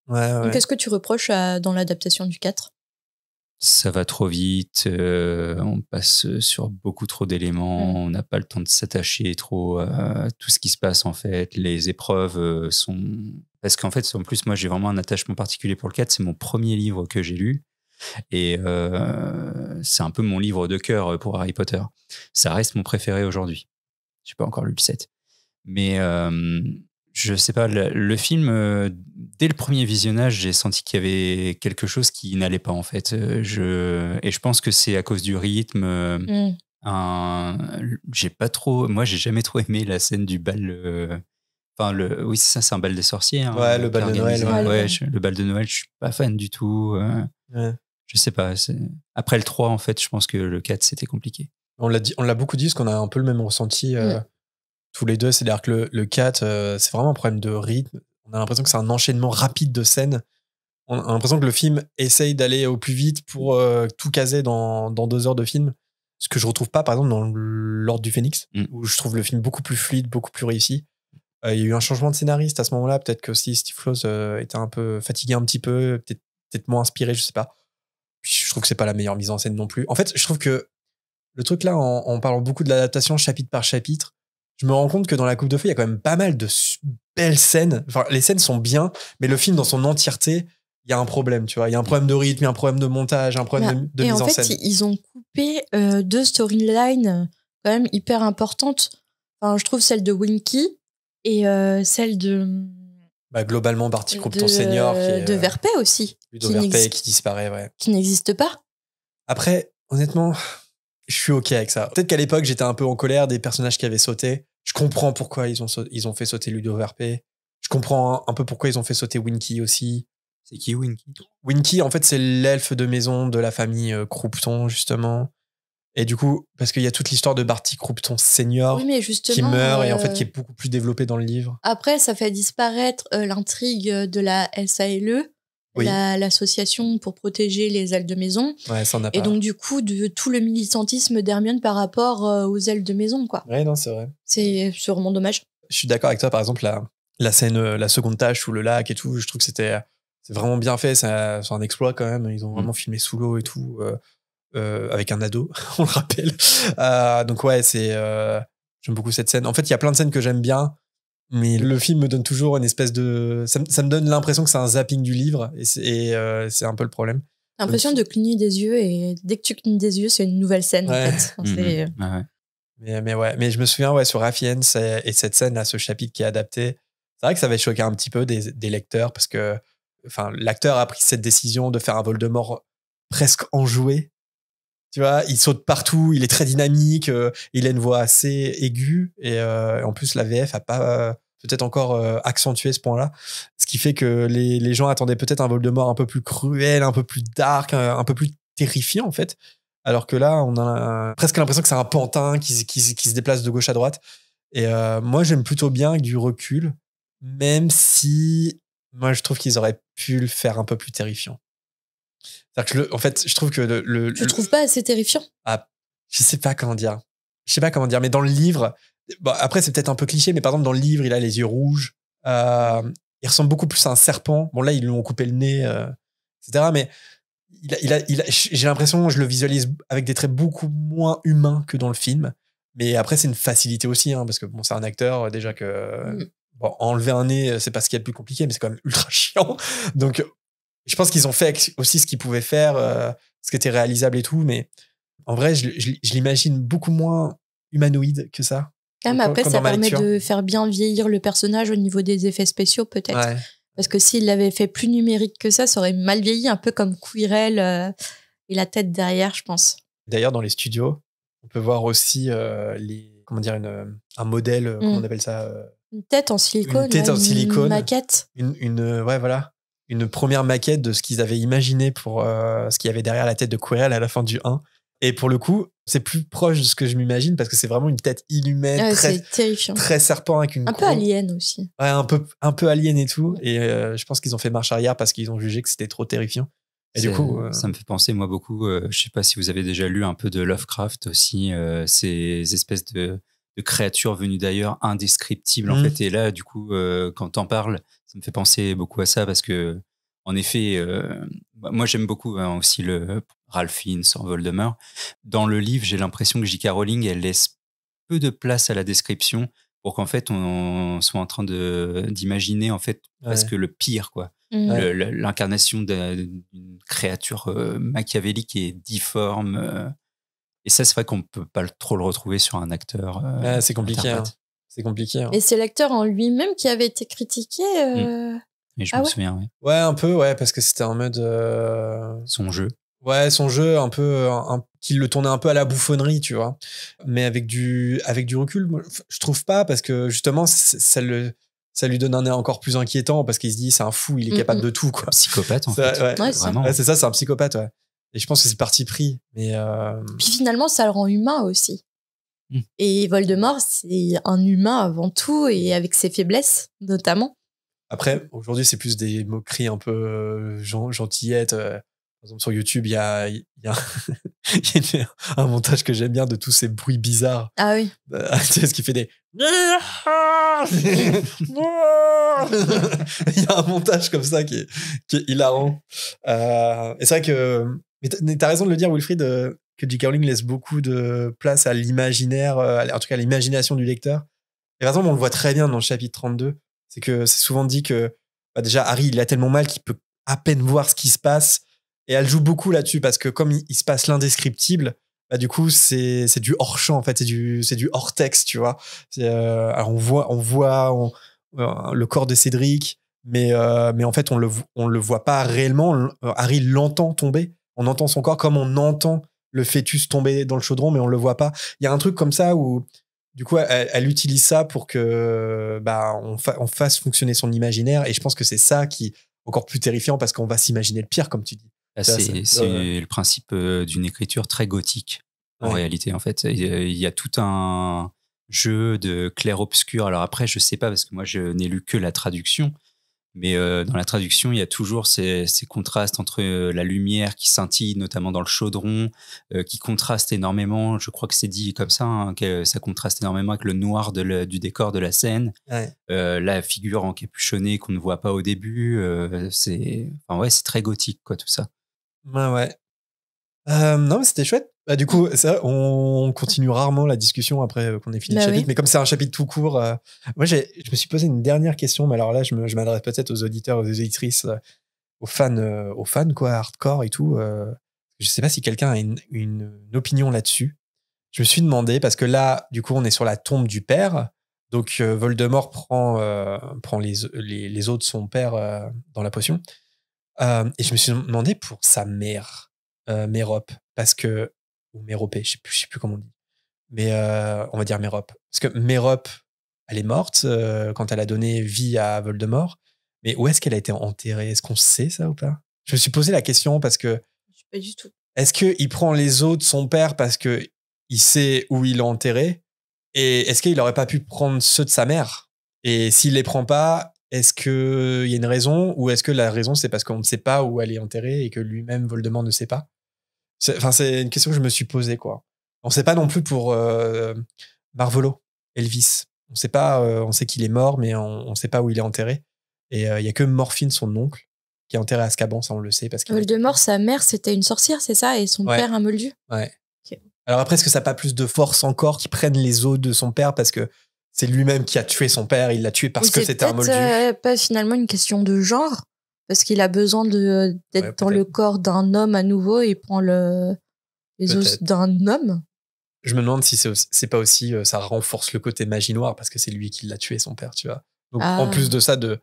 Ouais. Qu'est-ce que tu reproches dans l'adaptation du 4? Ça va trop vite, on passe sur beaucoup trop d'éléments, on n'a pas le temps de s'attacher trop à tout ce qui se passe en fait. Les épreuves sont... Parce qu'en fait, en plus, moi j'ai vraiment un attachement particulier pour le 4, c'est mon premier livre que j'ai lu et c'est un peu mon livre de cœur pour Harry Potter. Ça reste mon préféré aujourd'hui. Je n'ai pas encore lu le 7. Mais je sais pas, le film, dès le premier visionnage, j'ai senti qu'il y avait quelque chose qui n'allait pas en fait. Et je pense que c'est à cause du rythme. J'ai pas trop, moi j'ai jamais trop aimé la scène du bal. Enfin, oui, c'est ça, c'est un bal des sorciers. Hein, ouais, le bal de Noël. Le bal de Noël, je suis pas fan du tout. Je sais pas. Après le 3, en fait, je pense que le 4, c'était compliqué. On l'a beaucoup dit, parce qu'on a un peu le même ressenti tous les deux. C'est-à-dire que le 4, c'est vraiment un problème de rythme. On a l'impression que c'est un enchaînement rapide de scènes. On a l'impression que le film essaye d'aller au plus vite pour tout caser dans 2 heures de film. Ce que je retrouve pas, par exemple, dans l'Ordre du Phénix, où je trouve le film beaucoup plus fluide, beaucoup plus réussi. Il y a eu un changement de scénariste à ce moment-là. Peut-être que aussi Steve Kloves était un peu fatigué un petit peu, peut-être moins inspiré, je sais pas. Puis je trouve que c'est pas la meilleure mise en scène non plus. En fait, je trouve que le truc là, en parlant beaucoup de l'adaptation chapitre par chapitre, je me rends compte que dans La Coupe de Feu, il y a quand même pas mal de belles scènes. Enfin, les scènes sont bien, mais le film dans son entièreté, il y a un problème, tu vois. Il y a un problème de rythme, il y a un problème de montage, un problème de mise en scène. Et en fait, ils ont coupé 2 storylines quand même hyper importantes. Enfin, je trouve celle de Winky et celle de... globalement, Barty Croupton Senior. De Verpey aussi. Ludo Verpey qui disparaît, ouais. Qui n'existe pas. Après, honnêtement... Je suis OK avec ça. Peut-être qu'à l'époque, j'étais un peu en colère des personnages qui avaient sauté. Je comprends pourquoi ils ont fait sauter Ludo Verpey. Je comprends un peu pourquoi ils ont fait sauter Winky aussi. C'est qui Winky? Winky, en fait, c'est l'elfe de maison de la famille Croupton, justement. Et du coup, parce qu'il y a toute l'histoire de Barty Croupton Senior qui meurt et en fait qui est beaucoup plus développée dans le livre. Après, ça fait disparaître l'intrigue de la SALE. Oui. L'association pour protéger les ailes de maison. Ouais, ça, on n'a pas. Et donc, du coup, de tout le militantisme d'Hermione par rapport aux ailes de maison, quoi. Ouais, non, c'est vrai. C'est vraiment dommage. Je suis d'accord avec toi, par exemple, la scène, la seconde tâche sous le lac et tout, je trouve que c'est vraiment bien fait. C'est un exploit quand même. Ils ont vraiment filmé sous l'eau et tout, avec un ado, on le rappelle. Donc, ouais, j'aime beaucoup cette scène. En fait, il y a plein de scènes que j'aime bien. Mais le film me donne toujours une espèce de... Ça me donne l'impression que c'est un zapping du livre et c'est un peu le problème. L'impression de cligner des yeux et dès que tu clignes des yeux, c'est une nouvelle scène en fait. Mais je me souviens sur Ralph Fiennes et cette scène-là, ce chapitre qui est adapté, c'est vrai que ça va choquer un petit peu des lecteurs parce que l'acteur a pris cette décision de faire un Voldemort presque enjoué. Tu vois, il saute partout, il est très dynamique, il a une voix assez aiguë et en plus la VF a pas peut-être encore accentué ce point-là, ce qui fait que les gens attendaient peut-être un Voldemort un peu plus cruel, un peu plus dark, un peu plus terrifiant en fait, alors que là on a presque l'impression que c'est un pantin qui se déplace de gauche à droite. Et moi j'aime plutôt bien avec du recul, même si moi je trouve qu'ils auraient pu le faire un peu plus terrifiant. C'est-à-dire que en fait, je trouve que Je trouve pas assez terrifiant. Ah, je sais pas comment dire. Mais dans le livre, bon, après c'est peut-être un peu cliché, mais par exemple dans le livre, il a les yeux rouges. Il ressemble beaucoup plus à un serpent. Bon là, ils lui ont coupé le nez, etc. Mais j'ai l'impression, je le visualise avec des traits beaucoup moins humains que dans le film. Mais après, c'est une facilité aussi, hein, parce que bon, c'est un acteur déjà que bon, enlever un nez, c'est pas ce qu'il y a de plus compliqué, mais c'est quand même ultra chiant. Donc je pense qu'ils ont fait aussi ce qu'ils pouvaient faire, ce qui était réalisable et tout, mais en vrai, je l'imagine beaucoup moins humanoïde que ça. Mais après, ça permet de faire bien vieillir le personnage au niveau des effets spéciaux, peut-être. Ouais. Parce que s'il l'avait fait plus numérique que ça aurait mal vieilli, un peu comme Quirrell et la tête derrière, je pense. D'ailleurs, dans les studios, on peut voir aussi un modèle, comment on appelle ça une tête en silicone. Une tête en silicone. Une maquette. Ouais, voilà. Une première maquette de ce qu'ils avaient imaginé pour ce qu'il y avait derrière la tête de Quirrell à la fin du 1. Et pour le coup, c'est plus proche de ce que je m'imagine parce que c'est vraiment une tête inhumaine, c'est terrifiant. Très serpent avec une un peu alien aussi. Ouais, un peu alien et tout. Et je pense qu'ils ont fait marche arrière parce qu'ils ont jugé que c'était trop terrifiant. Et du coup, ça me fait penser moi beaucoup. Je sais pas si vous avez déjà lu un peu de Lovecraft aussi, ces espèces de créatures venues d'ailleurs, indescriptibles en fait. Et là, du coup, quand t'en parles, ça me fait penser beaucoup à ça parce que, en effet, moi j'aime beaucoup aussi le Ralph Fiennes en Voldemort. Dans le livre, j'ai l'impression que J.K. Rowling, elle laisse peu de place à la description pour qu'en fait on soit en train d'imaginer en fait presque le pire, quoi. L'incarnation d'une créature machiavélique et difforme. Et ça, c'est vrai qu'on ne peut pas trop le retrouver sur un acteur. C'est compliqué. Hein. C'est compliqué. Hein. Et c'est l'acteur en lui-même qui avait été critiqué. Et je me souviens, oui. Ouais, un peu, ouais, parce que c'était en mode. Son jeu. Ouais, son jeu, un peu. Qu'il le tournait un peu à la bouffonnerie, tu vois. Mais avec du recul, moi, je trouve pas, parce que justement, ça lui donne un air encore plus inquiétant, parce qu'il se dit, c'est un fou, il est capable de tout, quoi. Psychopathe, en fait. Ouais, vraiment. Ouais, c'est ça, c'est un psychopathe, ouais. Et je pense que c'est parti pris. Mais Puis finalement, ça le rend humain aussi. Et Voldemort, c'est un humain avant tout, et avec ses faiblesses, notamment. Après, aujourd'hui, c'est plus des moqueries un peu gentillettes. Par exemple, sur YouTube, il y a un montage que j'aime bien de tous ces bruits bizarres. Ah oui. Tu sais, ce qui fait des... Il y a un montage comme ça qui est hilarant. Et c'est vrai que... Mais t'as raison de le dire, Wilfried, que J.K. Rowling laisse beaucoup de place à l'imaginaire, en tout cas à l'imagination du lecteur. Et par exemple, on le voit très bien dans le chapitre 32. C'est que c'est souvent dit que déjà Harry, il a tellement mal qu'il peut à peine voir ce qui se passe. Et elle joue beaucoup là-dessus parce que comme il se passe l'indescriptible, du coup, c'est du hors-champ, en fait. C'est du hors-texte, tu vois. Alors on voit le corps de Cédric, mais en fait, on le voit pas réellement. Harry l'entend tomber. On entend son corps comme on entend le fœtus tomber dans le chaudron, mais on le voit pas. Il y a un truc comme ça où, du coup, elle utilise ça pour que on fasse fonctionner son imaginaire. Et je pense que c'est ça qui est encore plus terrifiant parce qu'on va s'imaginer le pire, comme tu dis. C'est le principe d'une écriture très gothique, en réalité, en fait. Il y a tout un jeu de clair-obscur. Alors après, je sais pas, parce que moi, je n'ai lu que la traduction. Mais dans la traduction, il y a toujours ces contrastes entre la lumière qui scintille, notamment dans le chaudron, qui contraste énormément. Je crois que c'est dit comme ça, hein, que ça contraste énormément avec le noir du décor de la scène. Ouais. La figure encapuchonnée qu'on ne voit pas au début. C'est très gothique, quoi, tout ça. Ouais. Non, mais c'était chouette. Du coup, ça, on continue rarement la discussion après qu'on ait fini le chapitre. Oui. Mais comme c'est un chapitre tout court, moi, je me suis posé une dernière question. Mais alors là, je m'adresse peut-être aux auditeurs, aux auditrices, aux fans quoi, hardcore et tout. Je sais pas si quelqu'un a une opinion là-dessus. Je me suis demandé, parce que là, du coup, on est sur la tombe du père. Donc, Voldemort prend les os de son père dans la potion. Et je me suis demandé pour sa mère, Mérope, parce que ou Méropée, je sais plus comment on dit. Mais on va dire Mérope. Parce que Mérope, elle est morte quand elle a donné vie à Voldemort. Mais où est-ce qu'elle a été enterrée? Est-ce qu'on sait ça ou pas? Je me suis posé la question parce que... Je sais pas du tout. Est-ce qu'il prend les os de son père parce qu'il sait où il l'a enterré? Et est-ce qu'il aurait pas pu prendre ceux de sa mère? Et s'il les prend pas, est-ce qu'il y a une raison? Ou est-ce que la raison, c'est parce qu'on ne sait pas où elle est enterrée et que lui-même, Voldemort, ne sait pas? C'est une question que je me suis posée, quoi. On sait pas non plus pour Marvolo, Elvis. On sait pas, on sait qu'il est mort, mais on sait pas où il est enterré. Et il y a que Morphine, son oncle, qui est enterré à Azkaban, ça on le sait. Parce que Voldemort, sa mère, c'était une sorcière, c'est ça? Et son père, un moldu? Ouais. Okay. Alors après, est-ce que ça n'a pas plus de force encore qu'ils prennent les os de son père parce que c'est lui-même qui a tué son père, il l'a tué parce que c'était un moldu? C'est pas finalement une question de genre, parce qu'il a besoin d'être dans le corps d'un homme à nouveau et il prend les os d'un homme. Je me demande si c'est pas aussi ça renforce le côté magie noire parce que c'est lui qui l'a tué, son père, tu vois. Donc en plus de ça, de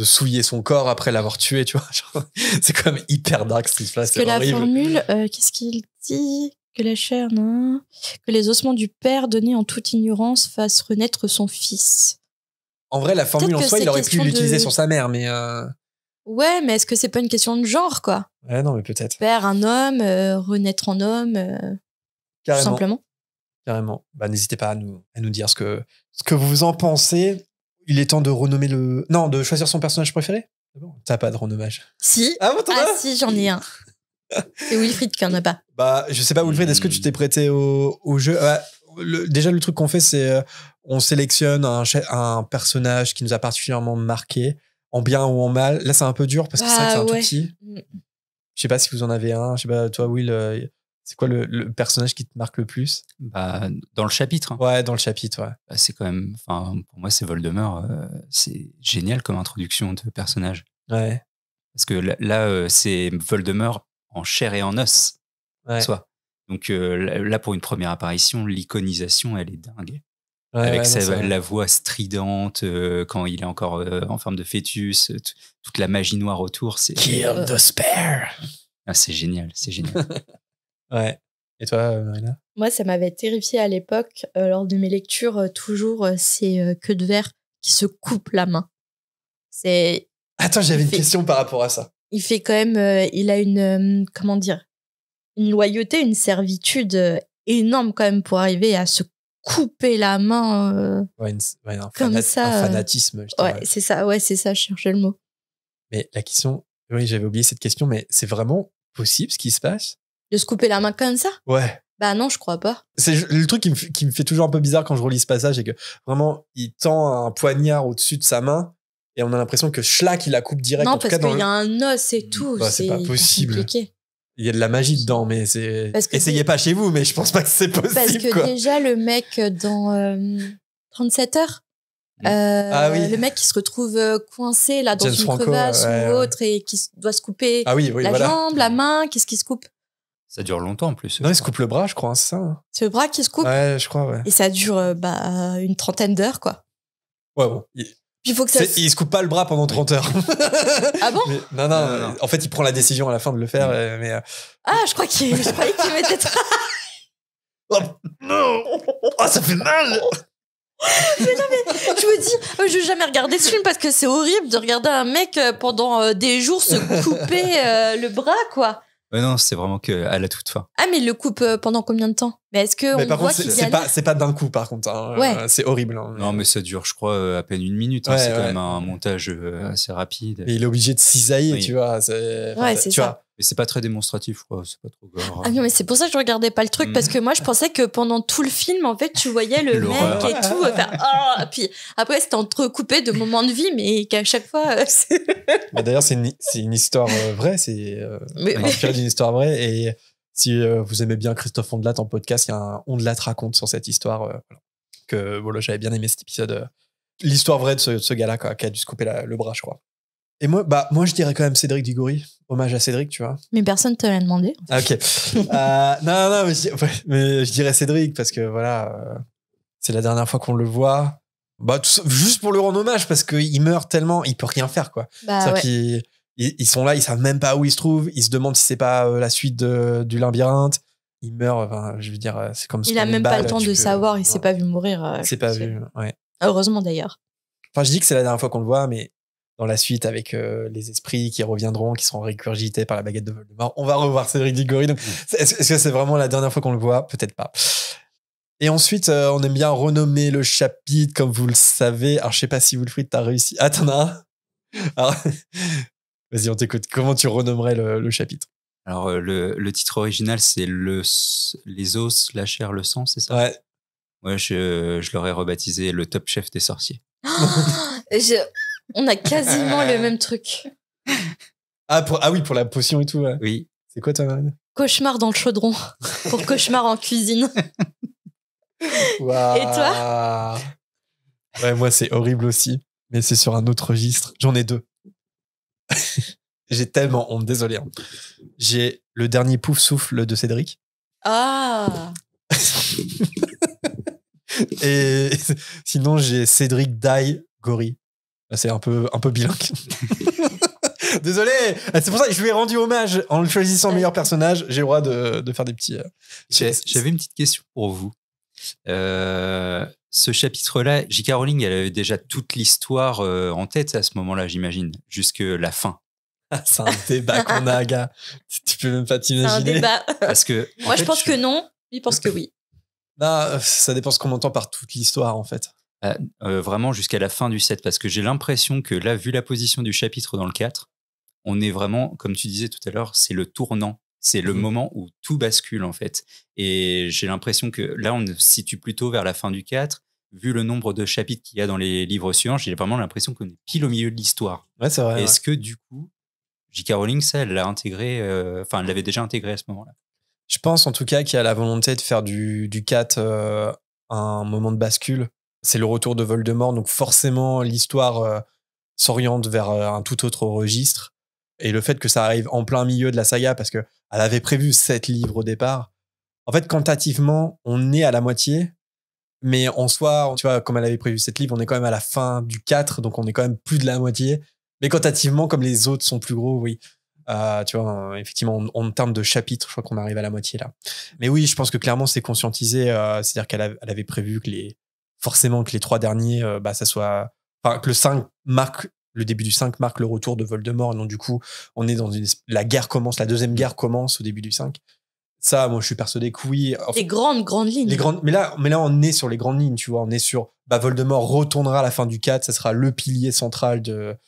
souiller son corps après l'avoir tué, tu vois. Genre, c'est quand même hyper dark cette histoire. Parce que la formule, qu'est-ce qu'il dit? Que la chair, non? Que les ossements du père donnés en toute ignorance fassent renaître son fils. En vrai, la formule en soi, il aurait pu l'utiliser sur sa mère, mais... Ouais, mais est-ce que c'est pas une question de genre, quoi? Ouais, non, mais peut-être. Père, un homme, renaître en homme, tout simplement. Carrément. Bah, n'hésitez pas à nous dire ce que vous en pensez. Il est temps de renommer Non, de choisir son personnage préféré. C'est bon. T'as pas de renommage? Si. Ah, bon, t'en as? Si, j'en ai un. C'est Wilfried qui en a pas. Bah, je sais pas, Wilfried, est-ce que tu t'es prêté au jeu? Déjà, le truc qu'on fait, c'est on sélectionne un personnage qui nous a particulièrement marqué, en bien ou en mal. Là, c'est un peu dur parce que c'est vrai que c'est un tout petit. Je sais pas si vous en avez un. Je sais pas, toi, Will, c'est quoi le personnage qui te marque le plus? Bah, dans le chapitre. Hein. Ouais, dans le chapitre, ouais. Bah, c'est quand même... Enfin, pour moi, c'est Voldemort. C'est génial comme introduction de personnage. Ouais. Parce que là c'est Voldemort en chair et en os. Ouais. Soit. Donc là, pour une première apparition, l'iconisation, elle est dingue. Ouais, avec la voix stridente, quand il est encore en forme de fœtus, toute la magie noire autour. Kill the spare. Ah, c'est génial, c'est génial. Ouais. Et toi, Marina? Moi, ça m'avait terrifiée à l'époque, lors de mes lectures, toujours ces queues de verre qui se coupent la main. Attends, j'avais une question par rapport à ça. Il fait quand même, il a une, comment dire, une loyauté, une servitude énorme quand même pour arriver à se couper la main comme ça. Un fanatisme. Ouais, c'est ça, je cherchais le mot. Mais la question, oui, j'avais oublié cette question, mais c'est vraiment possible ce qui se passe? De se couper la main comme ça? Ouais. Bah non, je crois pas. C'est le truc qui me fait toujours un peu bizarre quand je relis ce passage, c'est que vraiment, il tend un poignard au-dessus de sa main et on a l'impression que Schlack, il la coupe direct. Non, parce qu'il y a un os et tout. Bah, c'est pas possible. Compliqué. Il y a de la magie dedans, mais c'est... Essayez pas chez vous, mais je pense pas que c'est possible. Parce que déjà, le mec dans 37 heures, le mec qui se retrouve coincé là, dans une crevasse ou autre et qui doit se couper la jambe, la main, qu'est-ce qui se coupe? Ça dure longtemps en plus. Non, il se coupe le bras, je crois, c'est ça. Hein. C'est le bras qui se coupe? Ouais, je crois, ouais. Et ça dure une trentaine d'heures, quoi. Ouais, bon. Il faut que ça il se coupe pas le bras pendant 30 heures. Ah bon? Mais, non. En fait, il prend la décision à la fin de le faire. Mais, Ah, je croyais qu'il mettait... Oh non! Oh, ça fait mal! Mais non, mais je me dis, je vais jamais regarder ce film parce que c'est horrible de regarder un mec pendant des jours se couper le bras, quoi. Ouais, non, c'est vraiment qu'à la toute fin. Ah, mais il le coupe pendant combien de temps? Mais est-ce que on voit qu'il y a... c'est pas d'un coup, par contre. Hein. Ouais. C'est horrible. Hein. Non, mais ça dure, je crois, à peine 1 minute. Hein. C'est quand même un montage assez rapide. Et il est obligé de cisailler, tu vois. C'est ça. Vois. Mais c'est pas très démonstratif, quoi. C'est pas trop gore. Ah non, mais c'est pour ça que je regardais pas le truc, parce que moi, je pensais que pendant tout le film, en fait, tu voyais le mec et tout. Puis après, c'était entrecoupé de moments de vie, mais qu'à chaque fois... D'ailleurs, c'est une histoire vraie. C'est inspiré d'une histoire vraie. Et si vous aimez bien Christophe Ondelat en podcast, il y a un Ondelat raconte sur cette histoire. Que voilà, j'avais bien aimé cet épisode. L'histoire vraie de ce gars-là, quoi, qui a dû se couper le bras, je crois. Et moi, je dirais quand même Cédric Diggory. Hommage à Cédric, tu vois. Mais personne te l'a demandé. Ah, ok. Non, mais je dirais Cédric parce que voilà, c'est la dernière fois qu'on le voit. Bah, juste pour le rendre hommage parce qu'il meurt tellement, il peut rien faire, quoi. Bah, ils sont là, ils savent même pas où ils se trouvent. Ils se demandent si c'est pas la suite du labyrinthe. il meurt, enfin, je veux dire, c'est comme il a même pas le temps de savoir, il s'est pas vu mourir. C'est pas vu, ouais. Heureusement d'ailleurs. Enfin, je dis que c'est la dernière fois qu'on le voit, mais dans la suite, avec les esprits qui reviendront, qui seront régurgités par la baguette de Voldemort, on va revoir Cédric Diggory. Donc, est-ce que c'est vraiment la dernière fois qu'on le voit? Peut-être pas. Et ensuite, on aime bien renommer le chapitre, comme vous le savez. Alors, je sais pas si Wilfried, t'as réussi. Ah, t'en as un? Alors, vas-y, on t'écoute. Comment tu renommerais le chapitre? Alors, le titre original, c'est les os, la chair, le sang, c'est ça? Ouais. Ouais, je l'aurais rebaptisé le Top Chef des sorciers. On a quasiment le même truc. Ah oui, pour la potion et tout. Ouais. Oui. C'est quoi, toi, Marine? Cauchemar dans le chaudron. Pour cauchemar en cuisine. Wow. Et toi? Ouais, moi, c'est horrible aussi. Mais c'est sur un autre registre. J'en ai 2. J'ai tellement honte, désolé. Hein. J'ai le dernier pouf souffle de Cédric. Ah. Et sinon, j'ai Cédric Die Gory. C'est un peu bilingue. Désolé, c'est pour ça que je lui ai rendu hommage en le choisissant meilleur personnage. J'ai le droit de faire des petits. J'avais une petite question pour vous. Ce chapitre-là, J.K. Rowling, elle avait déjà toute l'histoire en tête à ce moment-là, j'imagine, jusque la fin. C'est un débat qu'on a, gars. Tu peux même pas t'imaginer. C'est un débat. Parce que moi, je pense que non. Lui pense que oui. Non, ça dépend ce qu'on entend par toute l'histoire, en fait. Vraiment jusqu'à la fin du 7, parce que j'ai l'impression que là, vu la position du chapitre dans le 4, on est vraiment, comme tu disais tout à l'heure, c'est le tournant. C'est le moment où tout bascule, en fait. Et j'ai l'impression que là, on se situe plutôt vers la fin du 4. Vu le nombre de chapitres qu'il y a dans les livres suivants, j'ai vraiment l'impression qu'on est pile au milieu de l'histoire. Ouais, c'est vrai. Est-ce que, du coup, J.K. Rowling, ça, elle l'a intégré, elle l'avait déjà intégré à ce moment-là? Je pense, en tout cas, qu'il y a la volonté de faire du 4 un moment de bascule. C'est le retour de Voldemort, donc forcément, l'histoire s'oriente vers un tout autre registre. Et le fait que ça arrive en plein milieu de la saga, parce qu'elle avait prévu 7 livres au départ. En fait, quantitativement, on est à la moitié, mais en soi, tu vois, comme elle avait prévu 7 livres, on est quand même à la fin du 4, donc on est quand même plus de la moitié. Mais quantitativement, comme les autres sont plus gros, oui. Tu vois, effectivement, en termes de chapitres, je crois qu'on arrive à la moitié là. Mais oui, je pense que clairement, c'est conscientisé. C'est-à-dire qu'elle avait prévu que forcément que les 3 derniers, ça soit. Enfin, que le 5 marque. Le début du 5 marque le retour de Voldemort. Et donc, du coup, on est dans la guerre commence, la deuxième guerre commence au début du 5. Ça, moi, je suis persuadé que oui. Enfin, les grandes lignes. Mais là, on est sur les grandes lignes, tu vois. On est sur. Voldemort retournera à la fin du 4. Ça sera le pilier central de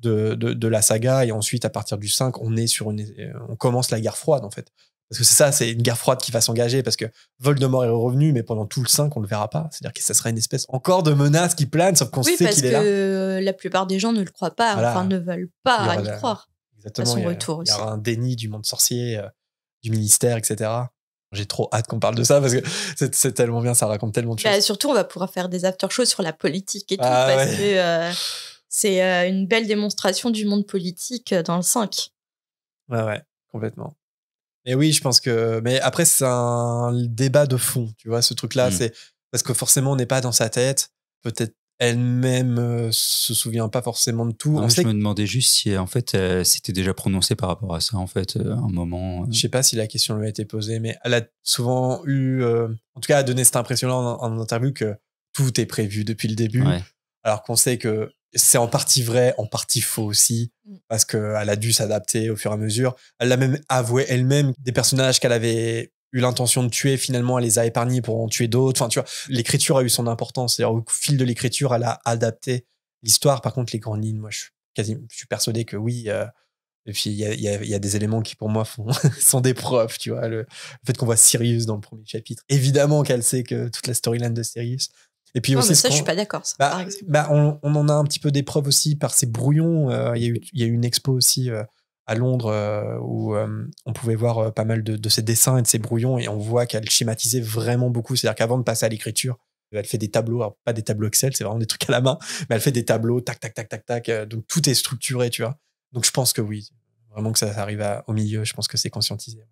la saga. Et ensuite, à partir du 5, on commence la guerre froide, en fait. Parce que c'est une guerre froide qui va s'engager, parce que Voldemort est revenu, mais pendant tout le 5, on le verra pas. C'est-à-dire que ça sera une espèce encore de menace qui plane, sauf qu'on sait qu'il est là. Oui, parce que la plupart des gens ne le croient pas, voilà. Enfin, ne veulent pas y croire. Exactement. À son retour aussi. Il y aura un déni du monde sorcier, du ministère, etc. J'ai trop hâte qu'on parle de ça, parce que c'est tellement bien, ça raconte tellement de choses. Surtout, on va pouvoir faire des after-shows sur la politique et tout, parce que c'est une belle démonstration du monde politique dans le 5. Ouais, complètement. Et oui, je pense que. Mais après, c'est un débat de fond, tu vois, ce truc-là. C'est parce que forcément, on n'est pas dans sa tête. Peut-être elle-même se souvient pas forcément de tout. Je me demandais juste si, en fait, c'était déjà prononcé par rapport à ça, en fait, un moment. Je sais pas si la question lui a été posée, mais elle a souvent eu. En tout cas, elle a donné cette impression-là en interview que tout est prévu depuis le début. Ouais. Alors qu'on sait que c'est en partie vrai, en partie faux aussi, parce qu'elle a dû s'adapter au fur et à mesure. Elle a même avoué elle-même des personnages qu'elle avait eu l'intention de tuer, finalement, elle les a épargnés pour en tuer d'autres. Enfin, tu vois, l'écriture a eu son importance. C'est-à-dire, au fil de l'écriture, elle a adapté l'histoire. Par contre, les grandes lignes, moi, je suis persuadé que oui. Et puis, il y a des éléments qui, pour moi, sont des preuves, tu vois. Le fait qu'on voit Sirius dans le premier chapitre. Évidemment qu'elle sait que toute la storyline de Sirius. Et puis aussi, ça, je suis pas d'accord. Par exemple. On en a un petit peu des preuves aussi par ces brouillons. Il y a eu une expo aussi à Londres où on pouvait voir pas mal de ses dessins et de ses brouillons, et on voit qu'elle schématisait vraiment beaucoup. C'est-à-dire qu'avant de passer à l'écriture, elle fait des tableaux, alors pas des tableaux Excel, c'est vraiment des trucs à la main, mais elle fait des tableaux, tac, tac, tac, tac, tac. Donc tout est structuré, tu vois. Donc je pense que oui, vraiment que ça arrive au milieu, je pense que c'est conscientisé.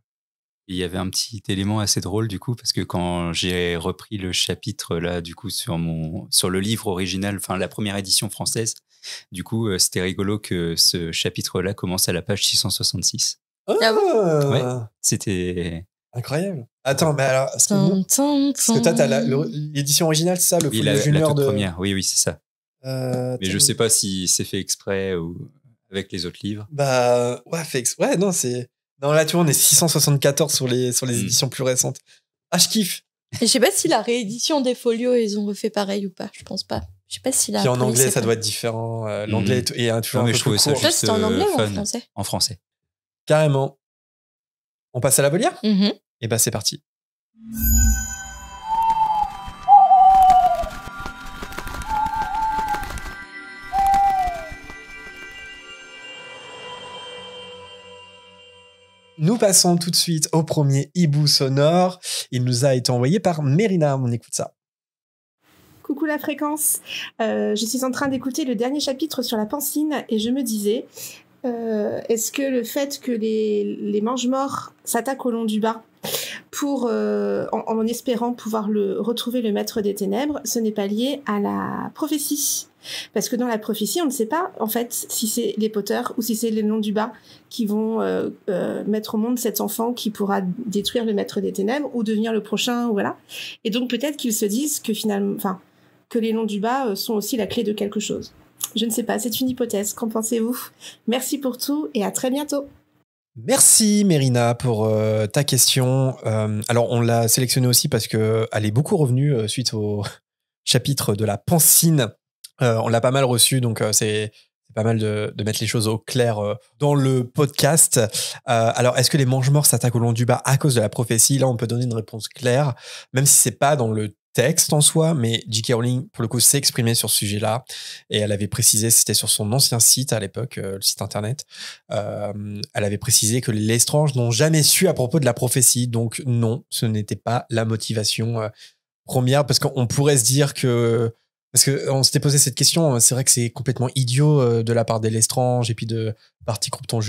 Il y avait un petit élément assez drôle, du coup, parce que quand j'ai repris le chapitre, là, du coup, sur le livre original, enfin, la première édition française, du coup, c'était rigolo que ce chapitre-là commence à la page 666. Ah ouais, c'était Incroyable. Attends, mais alors, parce que toi, t'as l'édition originale, c'est ça, le Folio Junior toute première. Oui, c'est ça. Mais je sais pas si c'est fait exprès ou avec les autres livres. Bah, ouais, fait exprès. Ouais, non, c'est. Non, là, tu vois, on est 674 sur les éditions plus récentes. Ah, je kiffe. Je sais pas si la réédition des folios, ils ont refait pareil ou pas. Je pense pas. Je sais pas si la. Puis en anglais, ça doit être différent. L'anglais est toujours un peu plus court. Ça, c'était en anglais ou en français ? En français. Carrément. On passe à la volière ? Mm-hmm. Et bah, c'est parti. Nous passons tout de suite au premier hibou sonore. Il nous a été envoyé par Mérina. On écoute ça. Coucou la fréquence. Je suis en train d'écouter le dernier chapitre sur la pancine et je me disais, est-ce que le fait que les mange-morts s'attaquent au long du bas en espérant pouvoir retrouver le maître des ténèbres, ce n'est pas lié à la prophétie ? Parce que dans la prophétie, on ne sait pas, en fait, si c'est les Potter ou si c'est les noms du bas qui vont mettre au monde cet enfant qui pourra détruire le maître des ténèbres ou devenir le prochain, voilà. Et donc, peut-être qu'ils se disent que finalement, que les noms du bas sont aussi la clé de quelque chose. Je ne sais pas, c'est une hypothèse. Qu'en pensez-vous ? Merci pour tout et à très bientôt. Merci Mérina pour ta question. Alors, on l'a sélectionnée aussi parce qu'elle est beaucoup revenue suite au chapitre de la pancine. On l'a pas mal reçu, donc c'est pas mal de mettre les choses au clair dans le podcast. Alors, est-ce que les mange-morts s'attaquent au long du bas à cause de la prophétie ? Là, on peut donner une réponse claire, même si c'est pas dans le texte en soi, mais J.K. Rowling, pour le coup, s'est exprimée sur ce sujet-là, et elle avait précisé, c'était sur son ancien site à l'époque, le site internet, elle avait précisé que les Lestrange n'ont jamais su à propos de la prophétie, donc non, ce n'était pas la motivation première, parce qu'on pourrait se dire que parce qu'on s'était posé cette question, c'est vrai que c'est complètement idiot de la part des Lestrange et puis de Barty Croupton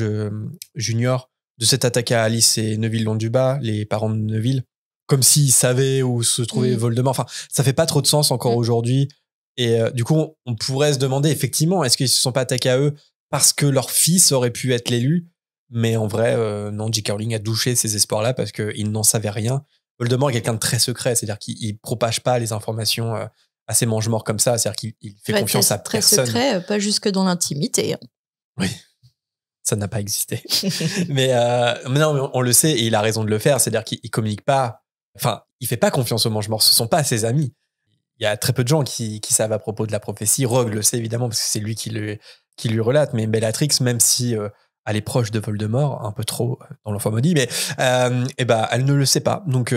Junior de s'être attaqué à Alice et Neville Londubat, les parents de Neville, comme s'ils savaient où se trouvait Voldemort. Enfin, ça fait pas trop de sens encore aujourd'hui. Et du coup, on pourrait se demander effectivement, est-ce qu'ils se sont pas attaqués à eux parce que leur fils aurait pu être l'élu ? Mais en vrai, non, J.K. Rowling a douché ces espoirs-là parce qu'ils n'en savaient rien. Voldemort est quelqu'un de très secret, c'est-à-dire qu'il propage pas les informations à ses mange-morts comme ça, c'est-à-dire qu'il fait confiance à personne. Très secret, pas jusque dans l'intimité. Oui, ça n'a pas existé. mais non, on le sait et il a raison de le faire, c'est-à-dire qu'il communique pas, enfin, il fait pas confiance aux mange-morts, ce sont pas ses amis. Il y a très peu de gens qui savent à propos de la prophétie. Rogue le sait évidemment parce que c'est lui qui lui relate, mais Bellatrix, même si elle est proche de Voldemort, un peu trop dans l'enfant maudit, mais elle ne le sait pas. Donc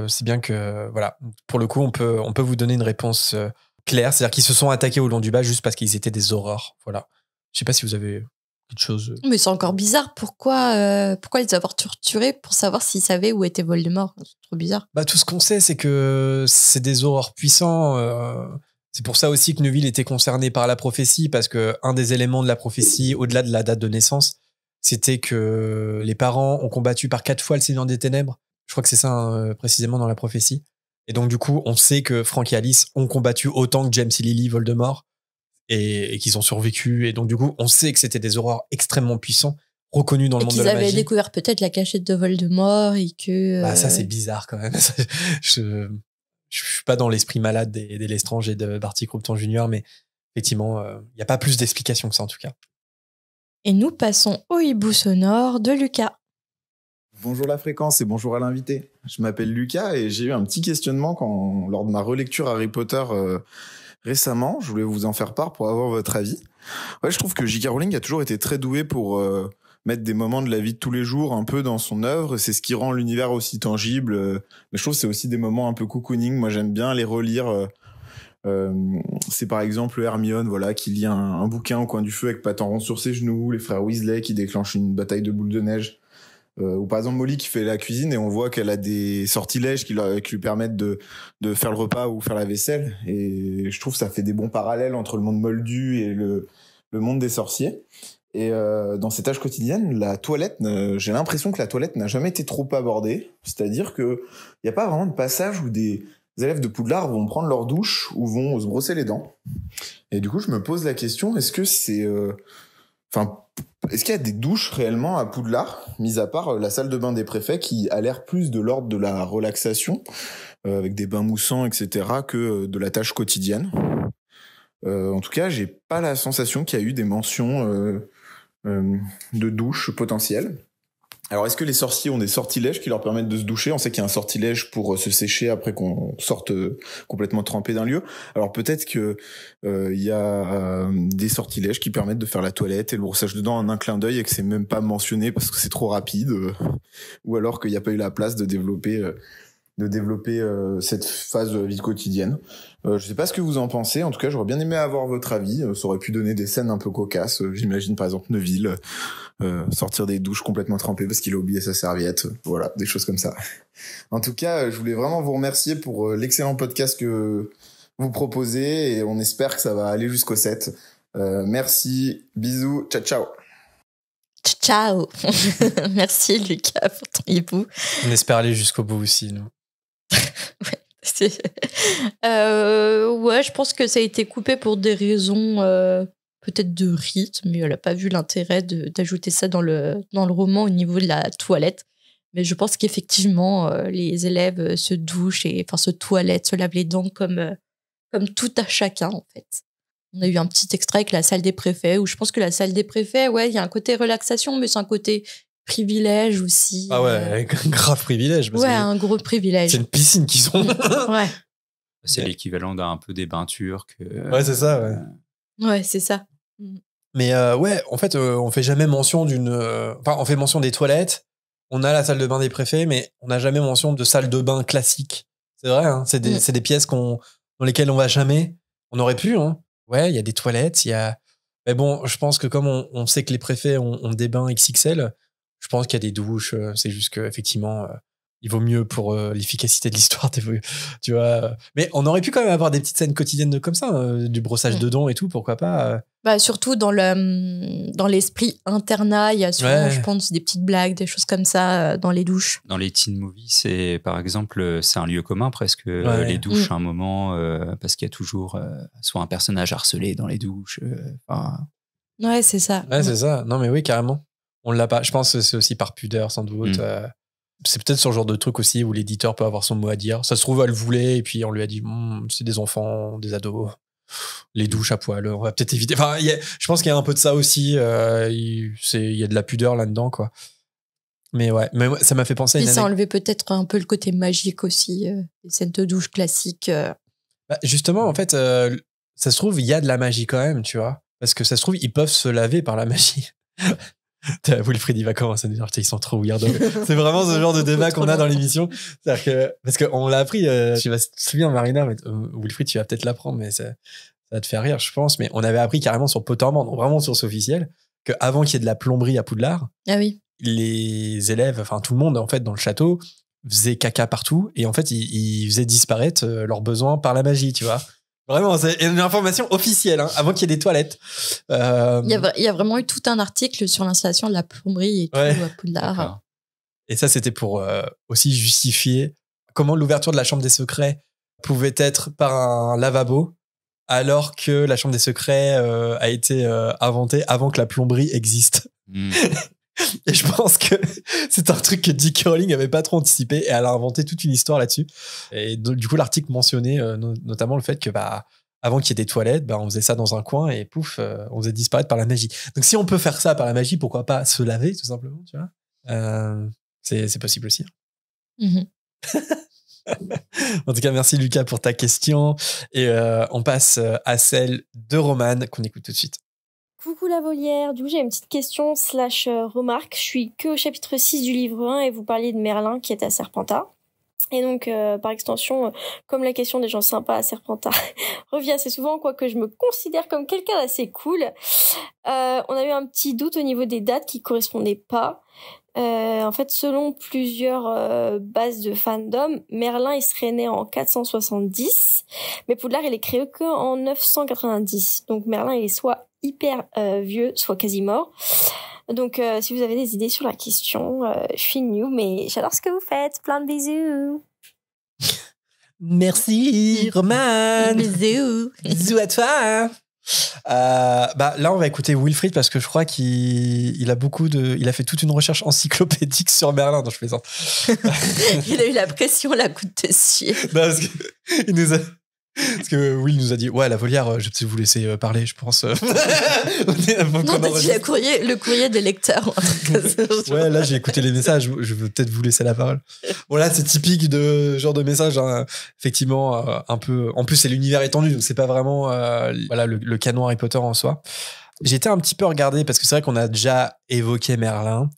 c'est bien que voilà, pour le coup, on peut vous donner une réponse claire, c'est-à-dire qu'ils se sont attaqués au long du bas juste parce qu'ils étaient des horreurs. Voilà. Je sais pas si vous avez quelque chose. Mais c'est encore bizarre. Pourquoi les avoir torturés pour savoir s'ils savaient où était Voldemort ? C'est trop bizarre. Bah tout ce qu'on sait, c'est que c'est des horreurs puissants. C'est pour ça aussi que Neville était concerné par la prophétie, parce que un des éléments de la prophétie, au-delà de la date de naissance, c'était que les parents ont combattu par 4 fois le Seigneur des Ténèbres. Je crois que c'est ça précisément dans la prophétie. Et donc du coup, on sait que Frank et Alice ont combattu autant que James et Lily Voldemort et qu'ils ont survécu. Et donc du coup, on sait que c'était des horreurs extrêmement puissants, reconnus dans le monde de la magie. Et qu'ils avaient découvert peut-être la cachette de Voldemort et que... Bah ça, c'est bizarre quand même. Je suis pas dans l'esprit malade des Lestrange et de Barty Croupton Junior, mais effectivement, il n'y a pas plus d'explications que ça en tout cas. Et nous passons au hibou sonore de Lucas. Bonjour la fréquence et bonjour à l'invité. Je m'appelle Lucas et j'ai eu un petit questionnement lors de ma relecture Harry Potter récemment. Je voulais vous en faire part pour avoir votre avis. Ouais, je trouve que J.K. Rowling a toujours été très douée pour mettre des moments de la vie de tous les jours un peu dans son œuvre. C'est ce qui rend l'univers aussi tangible. Mais je trouve que c'est aussi des moments un peu cocooning. Moi, j'aime bien les relire. C'est par exemple Hermione, voilà, qui lit un bouquin au coin du feu avec Patenron sur ses genoux, les frères Weasley qui déclenchent une bataille de boules de neige, ou par exemple Molly qui fait la cuisine et on voit qu'elle a des sortilèges qui lui permettent de faire le repas ou faire la vaisselle. Et je trouve que ça fait des bons parallèles entre le monde moldu et le monde des sorciers. Et dans ces tâches quotidiennes, la toilette, j'ai l'impression que la toilette n'a jamais été trop abordée. C'est-à-dire que il y a pas vraiment de passage où des élèves de Poudlard vont prendre leur douche ou vont se brosser les dents. Et du coup, je me pose la question, est-ce que c'est Enfin, est-ce qu'il y a des douches réellement à Poudlard, mis à part la salle de bain des préfets qui a l'air plus de l'ordre de la relaxation, avec des bains moussants, etc., que de la tâche quotidienne. En tout cas, j'ai pas la sensation qu'il y a eu des mentions de douches potentielles. Alors, est-ce que les sorciers ont des sortilèges qui leur permettent de se doucher ? On sait qu'il y a un sortilège pour se sécher après qu'on sorte complètement trempé d'un lieu. Alors, peut-être que il y a des sortilèges qui permettent de faire la toilette et le brossage de dents en un clin d'œil et que c'est même pas mentionné parce que c'est trop rapide, ou alors qu'il n'y a pas eu la place de développer cette phase de la vie quotidienne. Je sais pas ce que vous en pensez. En tout cas, j'aurais bien aimé avoir votre avis. Ça aurait pu donner des scènes un peu cocasses. J'imagine par exemple Neville sortir des douches complètement trempées parce qu'il a oublié sa serviette. Voilà, des choses comme ça. En tout cas, je voulais vraiment vous remercier pour l'excellent podcast que vous proposez et on espère que ça va aller jusqu'au 7. Merci, bisous, ciao ciao. Ciao. Merci Lucas pour ton hibou. On espère aller jusqu'au bout aussi, nous. Ouais, je pense que ça a été coupé pour des raisons peut-être de rythme, mais elle n'a pas vu l'intérêt d'ajouter ça dans le roman au niveau de la toilette. Mais je pense qu'effectivement, les élèves se douchent se toilettent, se lavent les dents comme tout à chacun, en fait. On a eu un petit extrait avec la salle des préfets, où je pense que la salle des préfets, ouais, il y a un côté relaxation, mais c'est un côté privilège aussi. Ah ouais, un grave privilège. Parce ouais, que un gros privilège. c'est une piscine qu'ils ont. Ouais. C'est l'équivalent d'un peu des bains turcs. Ouais, c'est ça, ouais. Ouais, c'est ça. Mais ouais, en fait, on fait jamais mention on fait mention des toilettes, on a la salle de bain des préfets, mais on n'a jamais mention de salle de bain classique. C'est vrai, hein, c'est des pièces dans lesquelles on va jamais. On aurait pu, hein. Ouais, il y a des toilettes, il y a... Mais bon, je pense que comme on sait que les préfets ont des bains XXL, je pense qu'il y a des douches. C'est juste qu'effectivement, il vaut mieux pour l'efficacité de l'histoire. Tu vois. Mais on aurait pu quand même avoir des petites scènes quotidiennes comme ça, du brossage de dents et tout, pourquoi pas. Surtout dans l'esprit internat, il y a souvent, je pense, des petites blagues, des choses comme ça dans les douches. Dans les teen movies, par exemple, c'est un lieu commun presque, les douches à un moment, parce qu'il y a toujours soit un personnage harcelé dans les douches. Ouais, c'est ça. Ouais, c'est ça. Non, mais oui, carrément. On l'a pas. Je pense que c'est aussi par pudeur, sans doute. C'est peut-être ce genre de truc aussi où l'éditeur peut avoir son mot à dire. Ça se trouve, elle voulait, et puis on lui a dit c'est des enfants, des ados, les douches à poil, on va peut-être éviter. Enfin, je pense qu'il y a un peu de ça aussi. Il y a de la pudeur là-dedans, quoi. Mais ouais, ça m'a fait penser à une ça enlevait peut-être un peu le côté magique aussi, les scènes de douche classiques. Justement, en fait, ça se trouve, il y a de la magie quand même, tu vois. Parce que ça se trouve, ils peuvent se laver par la magie. Wilfried, il va commencer à nous dire ils sont trop weird. C'est vraiment ce genre de débat qu'on a dans l'émission. C'est-à-dire que, parce qu'on l'a appris, tu te souviens, Marina, mais, Wilfried, tu vas peut-être l'apprendre, mais ça va te faire rire, je pense. Mais on avait appris carrément sur Pottermore, donc vraiment sur ce officiel, qu'avant qu'il y ait de la plomberie à Poudlard, les élèves, enfin tout le monde, en fait, dans le château, faisait caca partout, et en fait, ils faisaient disparaître leurs besoins par la magie, tu vois. Vraiment, c'est une information officielle, hein, avant qu'il y ait des toilettes. Il y a vraiment eu tout un article sur l'installation de la plomberie et tout à Poudlard. D'accord. Et ça, c'était pour aussi justifier comment l'ouverture de la chambre des secrets pouvait être par un lavabo, alors que la chambre des secrets a été inventée avant que la plomberie existe. Et je pense que c'est un truc que J.K. Rowling n'avait pas trop anticipé, et elle a inventé toute une histoire là-dessus. Et du coup, l'article mentionnait notamment le fait que avant qu'il y ait des toilettes, on faisait ça dans un coin et pouf, on faisait disparaître par la magie. Donc si on peut faire ça par la magie, pourquoi pas se laver tout simplement, tu vois. C'est possible aussi. En tout cas, merci Lucas pour ta question. Et on passe à celle de Romane qu'on écoute tout de suite. Coucou la volière, du coup j'ai une petite question / remarque. Je suis que au chapitre 6 du livre 1 et vous parliez de Merlin qui est à Serpentard. Et donc par extension, comme la question des gens sympas à Serpentard revient assez souvent, quoique je me considère comme quelqu'un d'assez cool, on a eu un petit doute au niveau des dates qui correspondaient pas. En fait, selon plusieurs bases de fandom, Merlin il serait né en 470, mais Poudlard il est créé qu'en 990. Donc Merlin il est soit hyper vieux, soit quasi mort. Donc si vous avez des idées sur la question, je suis new, mais j'adore ce que vous faites. Plein de bisous. Merci Romane. Bisous. Bisous à toi. Là, on va écouter Wilfried parce que je crois qu'il a fait toute une recherche encyclopédique sur Merlin. Non, je plaisante. Il a eu la pression, la goutte de suie. Non, parce que Will nous a dit la volière, je vais vous laisser parler, je pense. Non, t'as dit le courrier des lecteurs. Ouais, là j'ai écouté les messages, je veux peut-être vous laisser la parole. Bon, là c'est typique de genre de message, hein. Effectivement, un peu. En plus, c'est l'univers étendu, donc c'est pas vraiment le canon Harry Potter en soi. J'étais un petit peu regardé parce que c'est vrai qu'on a déjà évoqué Merlin.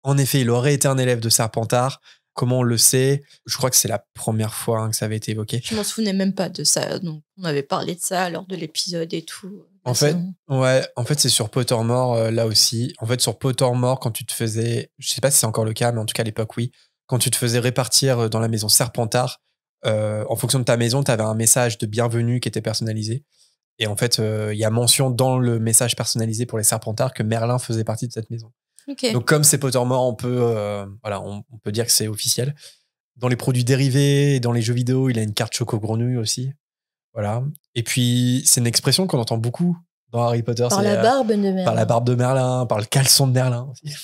En effet, il aurait été un élève de Serpentard. Comment on le sait? Je crois que c'est la première fois que ça avait été évoqué. Je m'en souvenais même pas de ça. Donc, on avait parlé de ça lors de l'épisode et tout. En fait, c'est sur Pottermore, là aussi. En fait, sur Pottermore, quand tu te faisais, je sais pas si c'est encore le cas, mais en tout cas à l'époque, oui, quand tu te faisais répartir dans la maison Serpentard, en fonction de ta maison, tu avais un message de bienvenue qui était personnalisé. Et en fait, il y a mention dans le message personnalisé pour les Serpentards que Merlin faisait partie de cette maison. Okay. Donc, comme c'est Pottermore, on peut dire que c'est officiel. Dans les produits dérivés, dans les jeux vidéo, il a une carte Choco-Grenouille aussi. Voilà. Et puis, c'est une expression qu'on entend beaucoup dans Harry Potter. Par la barbe de Merlin. Par la barbe de Merlin, par le caleçon de Merlin aussi.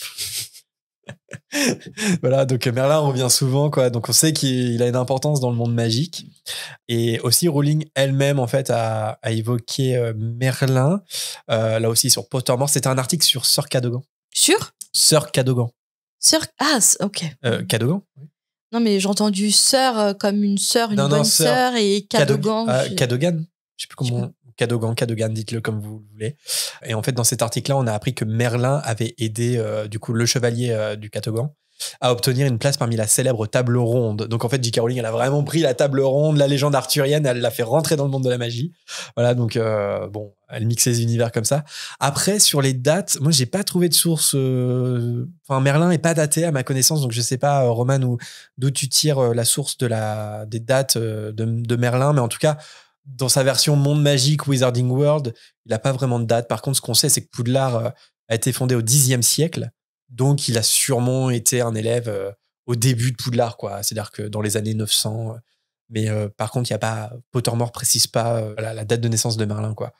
Voilà, donc Merlin revient souvent, quoi. Donc, on sait qu'il a une importance dans le monde magique. Et aussi, Rowling elle-même, en fait, a évoqué Merlin, là aussi sur Pottermore. C'était un article sur Sir Cadogan. Sir Cadogan. Ok. Cadogan, oui. Non, mais j'ai entendu sœur comme une sœur, bonne sœur, et Cadogan. Cadogan. Je sais plus comment. Cadogan, dites-le comme vous voulez. Et en fait, dans cet article-là, on a appris que Merlin avait aidé, du coup, le chevalier du Cadogan à obtenir une place parmi la célèbre table ronde. Donc, en fait, J.K. Rowling, elle a vraiment pris la table ronde, la légende arthurienne, elle l'a fait rentrer dans le monde de la magie. Voilà, donc, elle mixe les univers comme ça. Après, sur les dates, moi, j'ai pas trouvé de source. Merlin est pas daté à ma connaissance, donc je sais pas, Roman, d'où tu tires la source des dates de Merlin, mais en tout cas, dans sa version monde magique Wizarding World, il n'a pas vraiment de date. Par contre, ce qu'on sait, c'est que Poudlard a été fondé au Xe siècle. Donc, il a sûrement été un élève au début de Poudlard, quoi. C'est-à-dire que dans les années 900. Mais par contre, il y a pas. Pottermore précise pas la date de naissance de Merlin, quoi.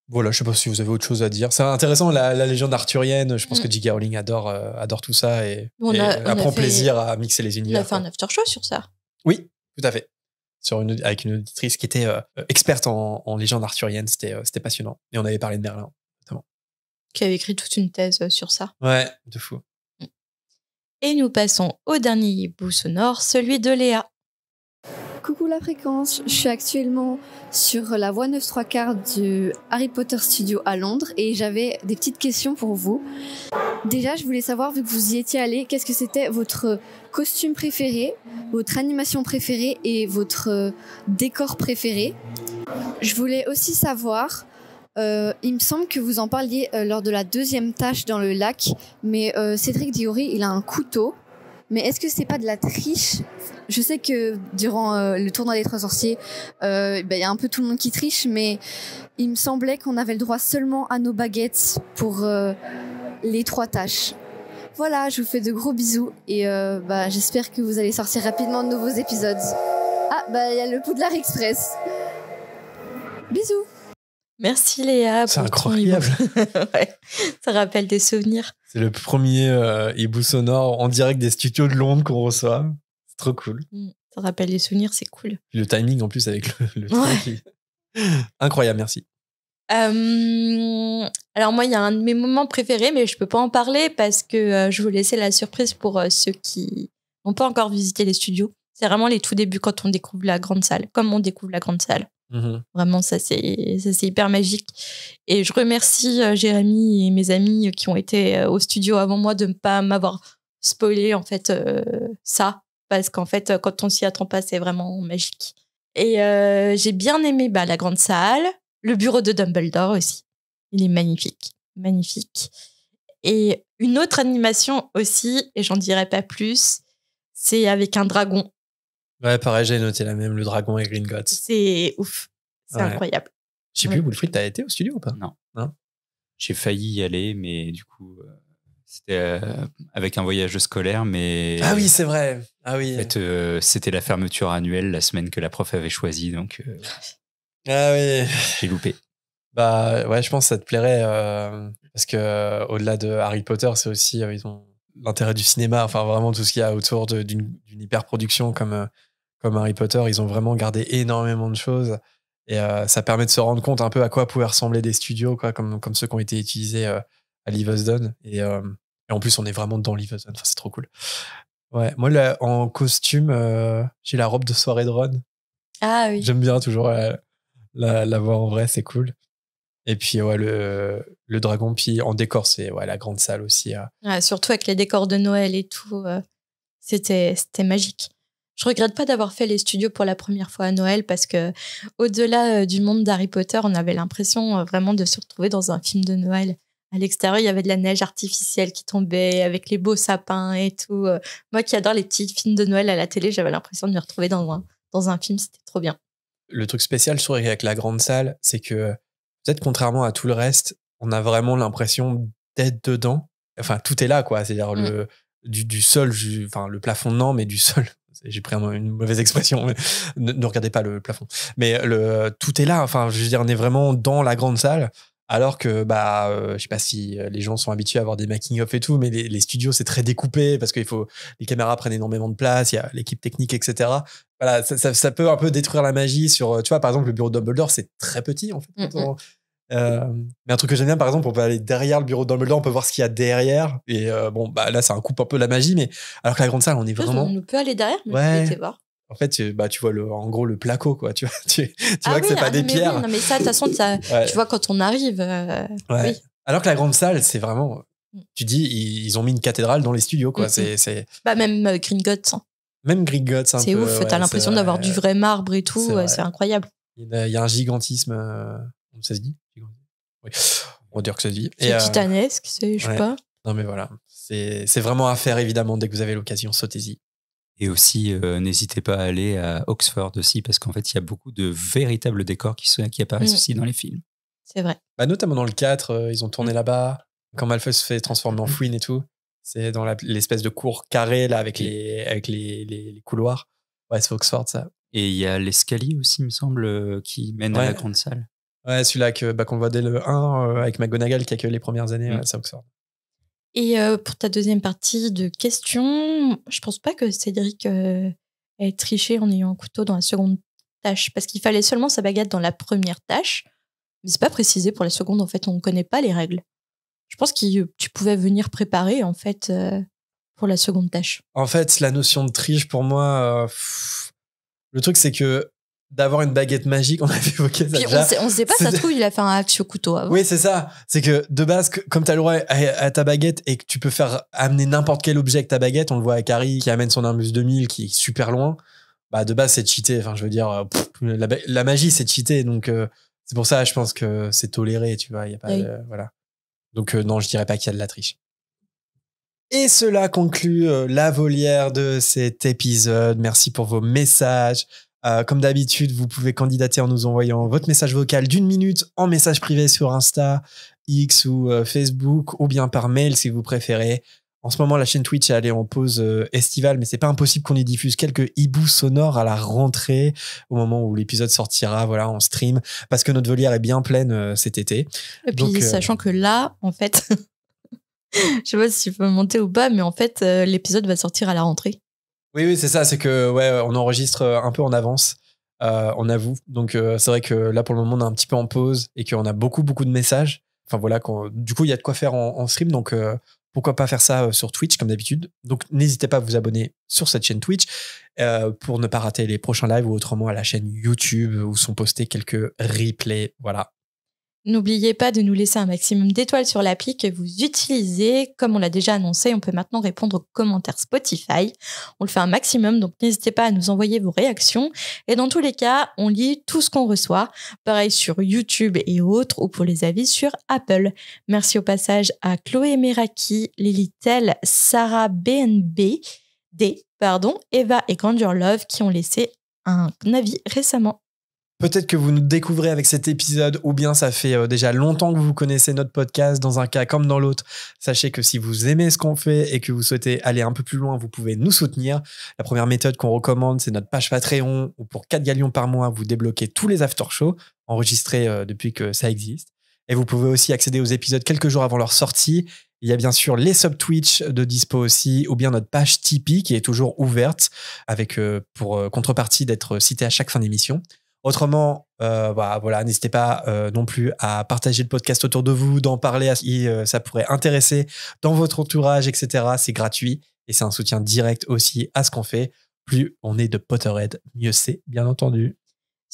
Voilà, je sais pas si vous avez autre chose à dire. C'est intéressant, la légende arthurienne. Je pense que J.K. Rowling adore tout ça et prend plaisir à mixer les univers. On a fait un after show sur ça. Oui, tout à fait. Avec une auditrice qui était experte en légende arthurienne. C'était passionnant. Et on avait parlé de Merlin, notamment. Qui avait écrit toute une thèse sur ça. Ouais, de fou. Et nous passons au dernier hibou sonore, celui de Léa. Coucou la fréquence, je suis actuellement sur la voie 9 3/4 du Harry Potter Studio à Londres et j'avais des petites questions pour vous. Déjà, je voulais savoir, vu que vous y étiez allé, qu'est-ce que c'était votre costume préféré, votre animation préférée et votre décor préféré. Je voulais aussi savoir, il me semble que vous en parliez lors de la deuxième tâche dans le lac, mais Cédric Diggory, il a un couteau. Mais est-ce que c'est pas de la triche? Je sais que durant le tournoi des 3 sorciers, y a un peu tout le monde qui triche, mais il me semblait qu'on avait le droit seulement à nos baguettes pour les 3 tâches. Voilà, je vous fais de gros bisous et j'espère que vous allez sortir rapidement de nouveaux épisodes. Ah, il y a le Poudlard Express. Bisous. Merci Léa. C'est incroyable. Ouais, ça rappelle des souvenirs. C'est le premier hibou sonore en direct des studios de Londres qu'on reçoit. C'est trop cool. Ça rappelle des souvenirs, c'est cool. Le timing en plus avec le truc. Incroyable, merci. Alors moi, il y a un de mes moments préférés, mais je peux pas en parler parce que je vous laisser la surprise pour ceux qui n'ont pas encore visité les studios. C'est vraiment les tout débuts quand on découvre la grande salle, comme on découvre la grande salle. Vraiment, ça c'est hyper magique. Et je remercie Jérémy et mes amis qui ont été au studio avant moi de ne pas m'avoir spoilé en fait ça, parce qu'en fait quand on s'y attend pas, c'est vraiment magique. Et j'ai bien aimé la grande salle, le bureau de Dumbledore aussi. Il est magnifique. Et une autre animation aussi, et j'en dirai pas plus, c'est avec un dragon. Ouais, pareil, j'ai noté la même, le dragon et Gringotts. C'est ouf. C'est incroyable. Je sais plus, Wilfried, t'as été au studio ou pas? Non. J'ai failli y aller, mais du coup, c'était avec un voyage scolaire, mais... Ah oui, c'est vrai. Ah oui. En fait, c'était la fermeture annuelle, la semaine que la prof avait choisie, donc... Ah oui. J'ai loupé. Bah ouais, je pense que ça te plairait parce que au-delà de Harry Potter, c'est aussi ils ont l'intérêt du cinéma, enfin vraiment tout ce qu'il y a autour d'une hyper-production comme Harry Potter, ils ont vraiment gardé énormément de choses et ça permet de se rendre compte un peu à quoi pouvaient ressembler des studios quoi, comme ceux qui ont été utilisés à Leavesden et en plus on est vraiment dans Leavesden, enfin, c'est trop cool. Ouais, moi là, en costume, j'ai la robe de soirée de Ron. Ah oui. J'aime bien toujours la voir en vrai, c'est cool. Et puis ouais, le dragon, puis en décor, c'est la grande salle aussi. Ouais, surtout avec les décors de Noël et tout, c'était magique. Je regrette pas d'avoir fait les studios pour la première fois à Noël parce que au-delà du monde d'Harry Potter, on avait l'impression vraiment de se retrouver dans un film de Noël. À l'extérieur, il y avait de la neige artificielle qui tombait avec les beaux sapins et tout. Moi qui adore les petits films de Noël à la télé, j'avais l'impression de me retrouver dans un film, c'était trop bien. Le truc spécial, je trouve, avec la grande salle, c'est que peut-être contrairement à tout le reste, on a vraiment l'impression d'être dedans. Enfin, tout est là, quoi. C'est-à-dire du sol, enfin le plafond non, mais du sol. J'ai pris une mauvaise expression. Mais ne regardez pas le plafond. Mais tout est là. Enfin, je veux dire, on est vraiment dans la grande salle. Alors que, je sais pas si les gens sont habitués à avoir des making-of et tout, mais les studios, c'est très découpé parce que les caméras prennent énormément de place, il y a l'équipe technique, etc. Voilà, ça peut un peu détruire la magie sur, tu vois, par exemple, le bureau de Dumbledore, c'est très petit, en fait. Mais un truc que j'aime bien, par exemple, on peut aller derrière le bureau de Dumbledore, on peut voir ce qu'il y a derrière. Et là, ça coupe un peu la magie, mais alors que la grande salle, on est vraiment. On peut aller derrière, mais ouais. on peut voir. En fait, tu vois en gros le placo, quoi. Tu vois que c'est pas des pierres. Oui, non, mais ça, de toute façon, tu vois quand on arrive. Oui. Alors que la grande salle, c'est vraiment. Tu dis, ils ont mis une cathédrale dans les studios, quoi. C'est... même Gringotts. Même Gringotts, c'est ouf, t'as l'impression d'avoir du vrai marbre et tout, c'est incroyable. Il y a un gigantisme. Ça se dit? Oui. On va dire que ça se dit. C'est titanesque, je sais pas. Non, mais voilà. C'est vraiment à faire, évidemment, dès que vous avez l'occasion, sautez-y. Et aussi, n'hésitez pas à aller à Oxford aussi, parce qu'en fait, il y a beaucoup de véritables décors qui apparaissent aussi dans les films. C'est vrai. Notamment dans le 4, ils ont tourné là-bas. Quand Malfoy se fait transformer en fouine et tout. C'est dans l'espèce de cour carrée, là, avec les couloirs. Ouais, c'est Oxford, ça. Et il y a l'escalier aussi, il me semble, qui mène à la grande salle. Ouais, celui-là qu'on voit dès le 1, avec McGonagall qui accueille les premières années, c'est Oxford. Et pour ta deuxième partie de questions, je pense pas que Cédric ait triché en ayant un couteau dans la seconde tâche, parce qu'il fallait seulement sa baguette dans la première tâche, mais c'est pas précisé pour la seconde, en fait, on connaît pas les règles. Je pense que tu pouvais venir préparer, en fait, pour la seconde tâche. En fait, la notion de triche, pour moi, le truc, c'est que d'avoir une baguette magique, on avait évoqué ça. Puis déjà. On sait pas, ça se trouve, il a fait un hack au couteau avant. Oui, c'est ça. C'est que de base, comme tu as le droit à ta baguette et que tu peux faire amener n'importe quel objet avec ta baguette, on le voit avec Harry qui amène son Nimbus 2000 qui est super loin. De base, c'est cheaté. Enfin, je veux dire, la magie, c'est cheaté. Donc, c'est pour ça, je pense que c'est toléré, tu vois. Il y a pas voilà. Donc, non, je dirais pas qu'il y a de la triche. Et cela conclut la volière de cet épisode. Merci pour vos messages. Comme d'habitude, vous pouvez candidater en nous envoyant votre message vocal d'1 minute en message privé sur Insta, X ou Facebook, ou bien par mail si vous préférez. En ce moment, la chaîne Twitch est allée en pause estivale, mais c'est pas impossible qu'on y diffuse quelques hiboux sonores à la rentrée, au moment où l'épisode sortira, voilà, en stream, parce que notre volière est bien pleine cet été. Et puis, sachant que là, en fait, je sais pas si tu peux monter ou pas, mais en fait, l'épisode va sortir à la rentrée. Oui, c'est ça, c'est que on enregistre un peu en avance, on avoue. Donc c'est vrai que là pour le moment on est un petit peu en pause et qu'on a beaucoup de messages. Enfin voilà, du coup il y a de quoi faire en stream, donc pourquoi pas faire ça sur Twitch comme d'habitude. Donc n'hésitez pas à vous abonner sur cette chaîne Twitch pour ne pas rater les prochains lives ou autrement à la chaîne YouTube où sont postés quelques replays. Voilà. N'oubliez pas de nous laisser un maximum d'étoiles sur l'appli que vous utilisez. Comme on l'a déjà annoncé, on peut maintenant répondre aux commentaires Spotify. On le fait un maximum, donc n'hésitez pas à nous envoyer vos réactions. Et dans tous les cas, on lit tout ce qu'on reçoit. Pareil sur YouTube et autres, ou pour les avis sur Apple. Merci au passage à Chloé Meraki, Lily Tell, Sarah BNB, Eva et Grandeur Love qui ont laissé un avis récemment. Peut-être que vous nous découvrez avec cet épisode ou bien ça fait déjà longtemps que vous connaissez notre podcast. Dans un cas comme dans l'autre, sachez que si vous aimez ce qu'on fait et que vous souhaitez aller un peu plus loin, vous pouvez nous soutenir. La première méthode qu'on recommande, c'est notre page Patreon où pour 4 galions par mois, vous débloquez tous les after-shows enregistrés depuis que ça existe. Et vous pouvez aussi accéder aux épisodes quelques jours avant leur sortie. Il y a bien sûr les sub Twitch de dispo aussi, ou bien notre page Tipeee qui est toujours ouverte avec pour contrepartie d'être cité à chaque fin d'émission. Autrement, voilà, n'hésitez pas non plus à partager le podcast autour de vous, d'en parler si ça pourrait intéresser dans votre entourage, etc. C'est gratuit et c'est un soutien direct aussi à ce qu'on fait. Plus on est de Potterhead, mieux c'est, bien entendu.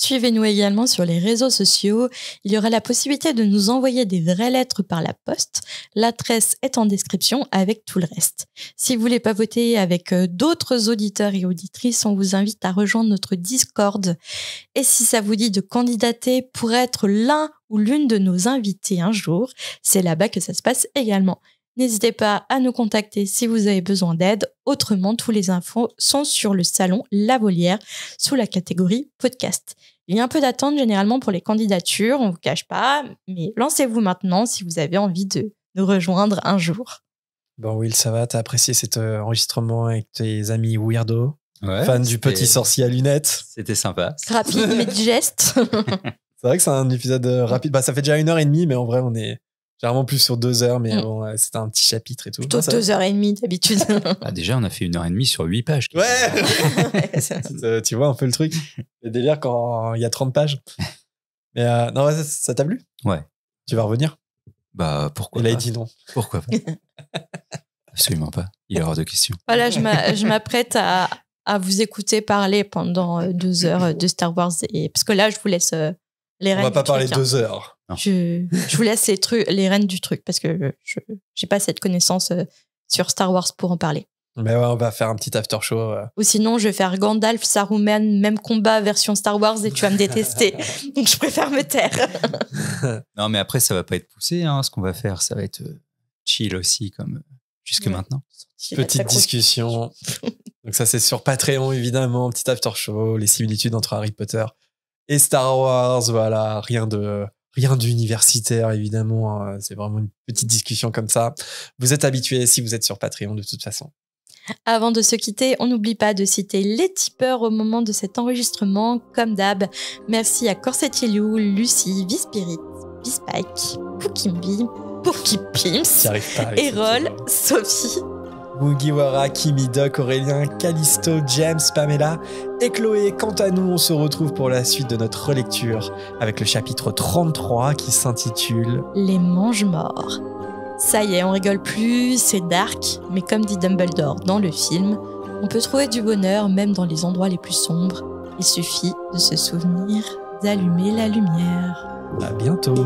Suivez-nous également sur les réseaux sociaux. Il y aura la possibilité de nous envoyer des vraies lettres par la poste. L'adresse est en description avec tout le reste. Si vous voulez papoter avec d'autres auditeurs et auditrices, on vous invite à rejoindre notre Discord. Et si ça vous dit de candidater pour être l'un ou l'une de nos invités un jour, c'est là-bas que ça se passe également. N'hésitez pas à nous contacter si vous avez besoin d'aide. Autrement, tous les infos sont sur le salon La Volière sous la catégorie podcast. Il y a un peu d'attente généralement pour les candidatures, on ne vous cache pas, mais lancez-vous maintenant si vous avez envie de nous rejoindre un jour. Bon, Will, ça va? T'as apprécié cet enregistrement avec tes amis weirdo? Ouais, fan du petit sorcier à lunettes? C'était sympa. Rapide mais digeste. C'est vrai que c'est un épisode rapide. Bah, ça fait déjà 1h30, mais en vrai, on est généralement plus sur 2 heures, mais bon, c'était un petit chapitre et tout. Plutôt 2h30 d'habitude. Ah, déjà, on a fait 1h30 sur 8 pages. Ouais. Tu vois un peu le truc. Le délire quand il y a 30 pages. Mais non, ça t'a plu? Ouais. Tu vas revenir? Bah, pourquoi Il pas. a dit non. Pourquoi pas? Absolument pas. Il est hors de question. Voilà, je m'apprête à vous écouter parler pendant 2 heures de Star Wars. Parce que là, je vous laisse les rênes. On va pas parler truc, 2 heures. Je vous laisse les rênes du truc parce que je n'ai pas cette connaissance sur Star Wars pour en parler. Mais ouais, on va faire un petit after show. Ou sinon, je vais faire Gandalf, Saruman, même combat version Star Wars et tu vas me détester. Donc, je préfère me taire. Non, mais après, ça va pas être poussé. Hein, ce qu'on va faire, ça va être chill aussi, comme jusque maintenant. Petite discussion. Donc ça, c'est sur Patreon, évidemment. Petit after show, les similitudes entre Harry Potter et Star Wars. Voilà, rien d'universitaire, évidemment. C'est vraiment une petite discussion comme ça. Vous êtes habitués si vous êtes sur Patreon, de toute façon. Avant de se quitter, on n'oublie pas de citer les tipeurs au moment de cet enregistrement, comme d'hab. Merci à Corsetielou, Lucie, Vispirit, Vispike, Poukimbi, Poukipims, Erol, Sophie, Mugiwara, Kimi, Doc, Aurélien, Callisto, James, Pamela et Chloé. Quant à nous, on se retrouve pour la suite de notre relecture avec le chapitre 33 qui s'intitule Les Mange-Morts. Ça y est, on rigole plus, c'est dark, mais comme dit Dumbledore dans le film, on peut trouver du bonheur même dans les endroits les plus sombres. Il suffit de se souvenir d'allumer la lumière. À bientôt.